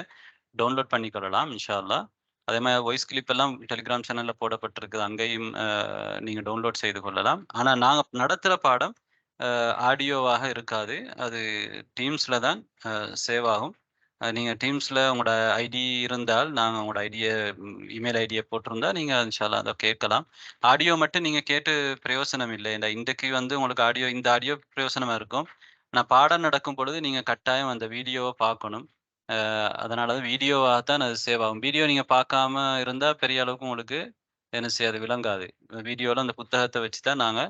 டவுன்லோட் பண்ணிக்கொள்ளலாம் இன்ஷா அல்லாஹ். அதே மாதிரி வாய்ஸ் கிளிப் எல்லாம் டெலிகிராம் சேனல்ல போடப்பட்டிருக்குது. அங்கேயும் நீங்க டவுன்லோட் செய்து கொள்ளலாம். ஆனா நாங்க நடத்துற பாடம் ஆடியோவாக இருக்காது. அது டீம்ஸ்ல தான் சேவ் ஆகும். நீங்க டீம்ஸ்ல உங்களோட ஐடி இருந்தால், நாங்க உங்களோட இமெயில் ஐடிய போட்டிருந்தா நீங்க இன்ஷா அல்லாஹ் அத கேட்கலாம். ஆடியோ மட்டும் நீங்க கேட்டு பிரயோசனம் இல்லை. இன்றைக்கு வந்து உங்களுக்கு இந்த ஆடியோ பிரயோசனமா இருக்கும். நான் பாடம் நடக்கும் பொழுது நீங்க கட்டாயம் அந்த வீடியோவ பார்க்கணும். அதனால தான் வீடியோவா தான் அது சேவ் ஆகும். வீடியோ நீங்க பார்க்காம இருந்தா பெரிய அளவுக்கு உங்களுக்கு என்ன செய்யாது, விளங்காது. வீடியோல அந்த புத்தகத்த வச்சு தான் நாங்க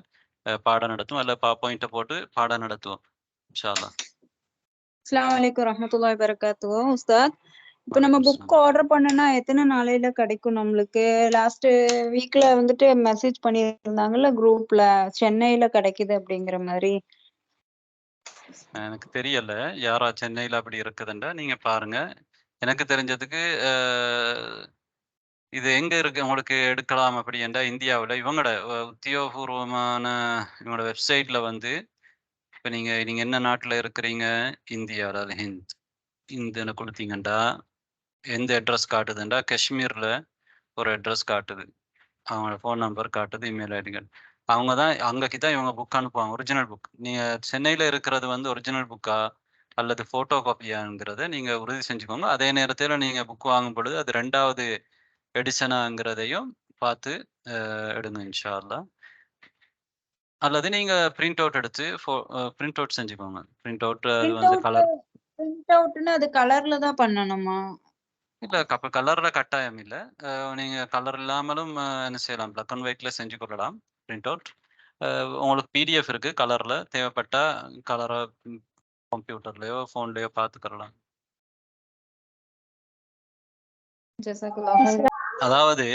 பாடம் நடத்துவோம். இல்ல பாயிண்ட்ட போட்டு பாடம் நடத்துவோம். இன்ஷா அல்லாஹ். அஸ்ஸலாமு அலைக்கும் வரஹ்மத்துல்லாஹி வபரகாத்துஹு. உஸ்தாத், இப்போ நம்ம புக் ஆர்டர் பண்ணனா எத்தனை நாளையில கிடைக்கும் நம்மளுக்கு? லாஸ்ட் வீக்ல வந்துட்டு மெசேஜ் பண்ணியிருந்தாங்கல்ல குரூப்ல, சென்னையில கிடைக்குது அப்படிங்கிற மாதிரி. எனக்கு தெரியல. யாரா சென்னையில அப்படி இருக்குதுன்றா நீங்க பாருங்க. எனக்கு தெரிஞ்சதுக்கு இது எங்க இருக்கு உங்களுக்கு எடுக்கலாம் அப்படி என்றா, இந்தியாவுல இவங்களோட உத்தியோகபூர்வமான இவங்களோட வெப்சைட்ல வந்து இப்ப நீங்க என்ன நாட்டுல இருக்கிறீங்க? இந்தியா, அதாவது இந்துன்னு குடுத்தீங்கண்டா எந்த அட்ரஸ் காட்டுதுண்டா, காஷ்மீர்ல ஒரு அட்ரஸ் காட்டுது. அவங்களோட ஃபோன் நம்பர் காட்டுது, இமெயில் ஐடிகள். அவங்க தான் அங்கக்கு தான் இவங்க புக் அனுப்புவாங்க. Original book. நீங்க சென்னையில இருக்கிறது வந்து ஒரிஜினல் புக்கா அல்லது ஃபோட்டோ காப்பியாங்கிறத நீங்க உறுதி செஞ்சுக்கோங்க. அதே நேரத்தில நீங்க புக் வாங்கும் பொழுது அது 2வது எடிஷனாங்கிறதையும் பார்த்து எடுங்க இன்ஷா அல்லாஹ். அல்லது நீங்க பிரிண்ட் அவுட் எடுத்து பிரிண்ட் அவுட் செஞ்சுக்கோங்க. பிரிண்ட் அவுட் அது வந்து கலர் பிரிண்ட் அவுட்னா அது கலர்ல தான் பண்ணணுமா? இல்ல கலர்ல கட்டாயம் இல்ல. நீங்க கலர் இல்லாமலும் என்ன செய்யலாம், பிளாக் அண்ட் ஒயிட்ல செஞ்சு கொள்ளலாம். Print out. உங்களுக்கு பிடிஎஃப் இருக்கு கலர்ல. தேவைப்பட்டா கலர கம்ப்யூட்டர்லயோ, ஃபோன்லயோ பார்த்துக்கலாம். ஜஸாக்கல்லாஹ் ஹைரன். அதாவது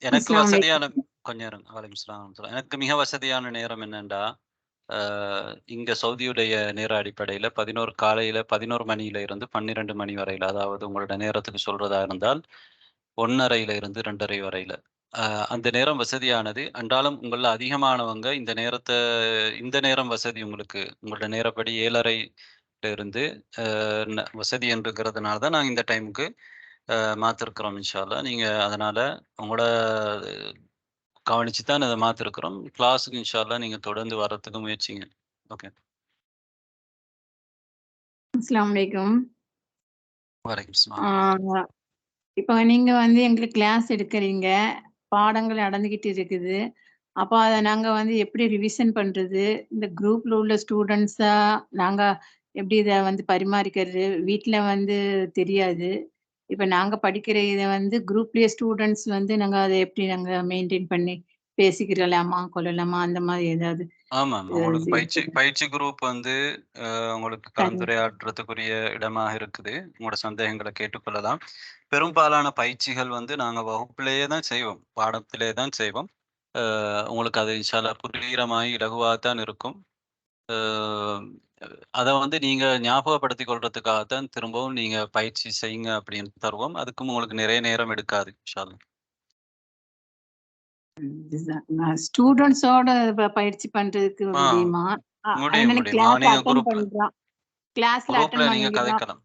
எனக்கு அஸ்ஸலாமு வசதியான கொஞ்சம் இருங்க. வலைக்கும் ஸலாம் வரஹ்மத்துல்லாஹ். எனக்கு மிக வசதியான நேரம் என்னன்னா, இங்க சவுதியுடைய நேர அடிப்படையில 11 காலையில 11 மணியில இருந்து 12 மணி வரையில, அதாவது உங்களோட நேரத்துக்கு சொல்றதா இருந்தால் 1:30 இருந்து 2:30 வரையில. அந்த நேரம் வசதியானது. அன்றாலும் உங்கள்ல அதிகமானவங்க இந்த நேரம் வசதி உங்களுக்கு உங்களோட நேரப்படி 7:30 இருந்து வசதி என்றுங்கிறதுனால தான் நாங்க இந்த டைமுக்கு மாத்திருக்கிறோம் இன்ஷா அல்லாஹ். நீங்க அதனால உங்களோட கவனிச்சு தான் இதை மாத்திருக்கிறோம். கிளாஸுக்கு இன்ஷா அல்லாஹ் நீங்க தொடர்ந்து வர்றதுக்கு முயற்சிங்க. ஓகே. அஸ்ஸலாமு அலைக்கும். வலைக்கும் ஸலாம். இப்போ நீங்க வந்து எங்களுக்கு கிளாஸ் எடுக்கிறீங்க. பாடங்கள் நடந்துகிட்டு இருக்குது. அப்போ அத நாங்க வந்து எப்படி ரிவிஷன் பண்றது? இந்த குரூப்ல உள்ள ஸ்டூடண்ட்ஸா நாங்க எப்படி இத வந்து பரிமாறிக்கிறது? வீட்ல வந்து தெரியாது. இப்ப நாங்க படிக்கிற இத வந்து குரூப்லயே ஸ்டூடண்ட்ஸ் வந்து நாங்க அத எப்படி நாங்க மெயின்டெயின் பண்ணி பேசிக்கிறலாமா, கொள்ளலாமா அந்த மாதிரி ஏதாவது ஆமாம். உங்களுக்கு பயிற்சி குரூப் வந்து உங்களுக்கு சரி. கலந்துரையாடுறதுக்குரிய இடமாக இருக்குது. உங்களோட சந்தேகங்களை கேட்டுக்கொள்ளலாம். பெரும்பாலான பயிற்சிகள் வந்து நாங்க வகுப்பிலேயே தான் செய்வோம். பாடத்திலே தான் செய்வோம். உங்களுக்கு அது இன்ஷா அல்லாஹ் புரிகிற மாதிரி இலகுவா தான் இருக்கும். அத வந்து நீங்க ஞாபகப்படுத்திக் கொள்றதுக்காக தான் திரும்பவும் நீங்க பயிற்சி செய்யுங்க அப்படின்னு தருவோம். அதுக்கும் உங்களுக்கு நிறைய நேரம் எடுக்காது இன்ஷா அல்லாஹ். ஸ்டூடண்ட்ஸோட பயிற்சி பண்றதுக்கு முடியுமா? முடியும். கிளாஸ் நீங்க அட்டெண்ட் பண்றோம். கிளாஸ்ல குரூப்ல அட்டெண்ட் நீங்க பண்ணிக்கிறோம். கதைக்கலாம்.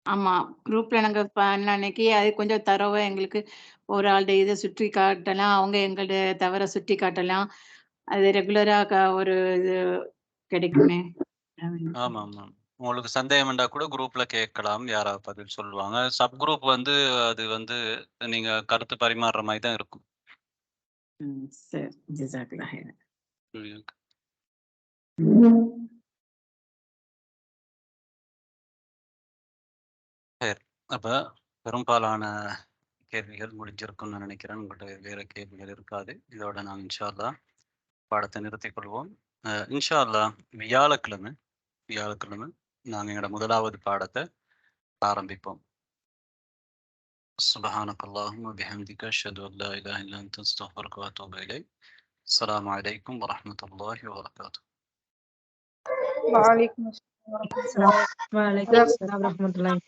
ஆமா. குரூப்ல நாங்க பண்ண அன்னைக்கு அது கொஞ்சம் தரோவா எங்களுக்கு ஒரு ஆளுடைய இத சுட்டி காட்டலாம். அவங்க எங்களுடைய தவற சுட்டி காட்டலாம். அது ரெகுலரா ஒரு இது கிடைக்குமே. ஆமா. உங்களுக்கு சந்தேகம் இருந்தா கூட குரூப்ல கேட்கலாம். யாராவது பதில் சொல்லுவாங்க. சப் குரூப் வந்து அது வந்து நீங்க கருத்து பரிமாறுற மாதிரி தான் இருக்கும். சரி. ஜஸாக்கல்லாஹ் ஹைரன். சரி. அப்ப பெரும்பாலான கேள்விகள் முடிஞ்சிருக்கும்னு நினைக்கிறேன். உங்கள்ட்ட வேற கேள்விகள் இருக்காது. இதோட நாங்க இன்ஷா அல்லாஹ் பாடத்தை நிறுத்திக் கொள்வோம். இன்ஷா அல்லாஹ் வியாழக்கிழமை நாங்க எங்களோட முதலாவது பாடத்தை ஆரம்பிப்போம். سبحانك اللهم وبحمدك أشهد أن لا إله إلا أنت أستغفرك وأتوب إليك. السلام عليكم ورحمة الله وبركاته. வலைக்கும் அஸ்ஸலாம் வரஹ்மத்துல்லாஹி. வலைக்கும் அஸ்ஸலாம் வரஹ்மத்துல்லாஹி.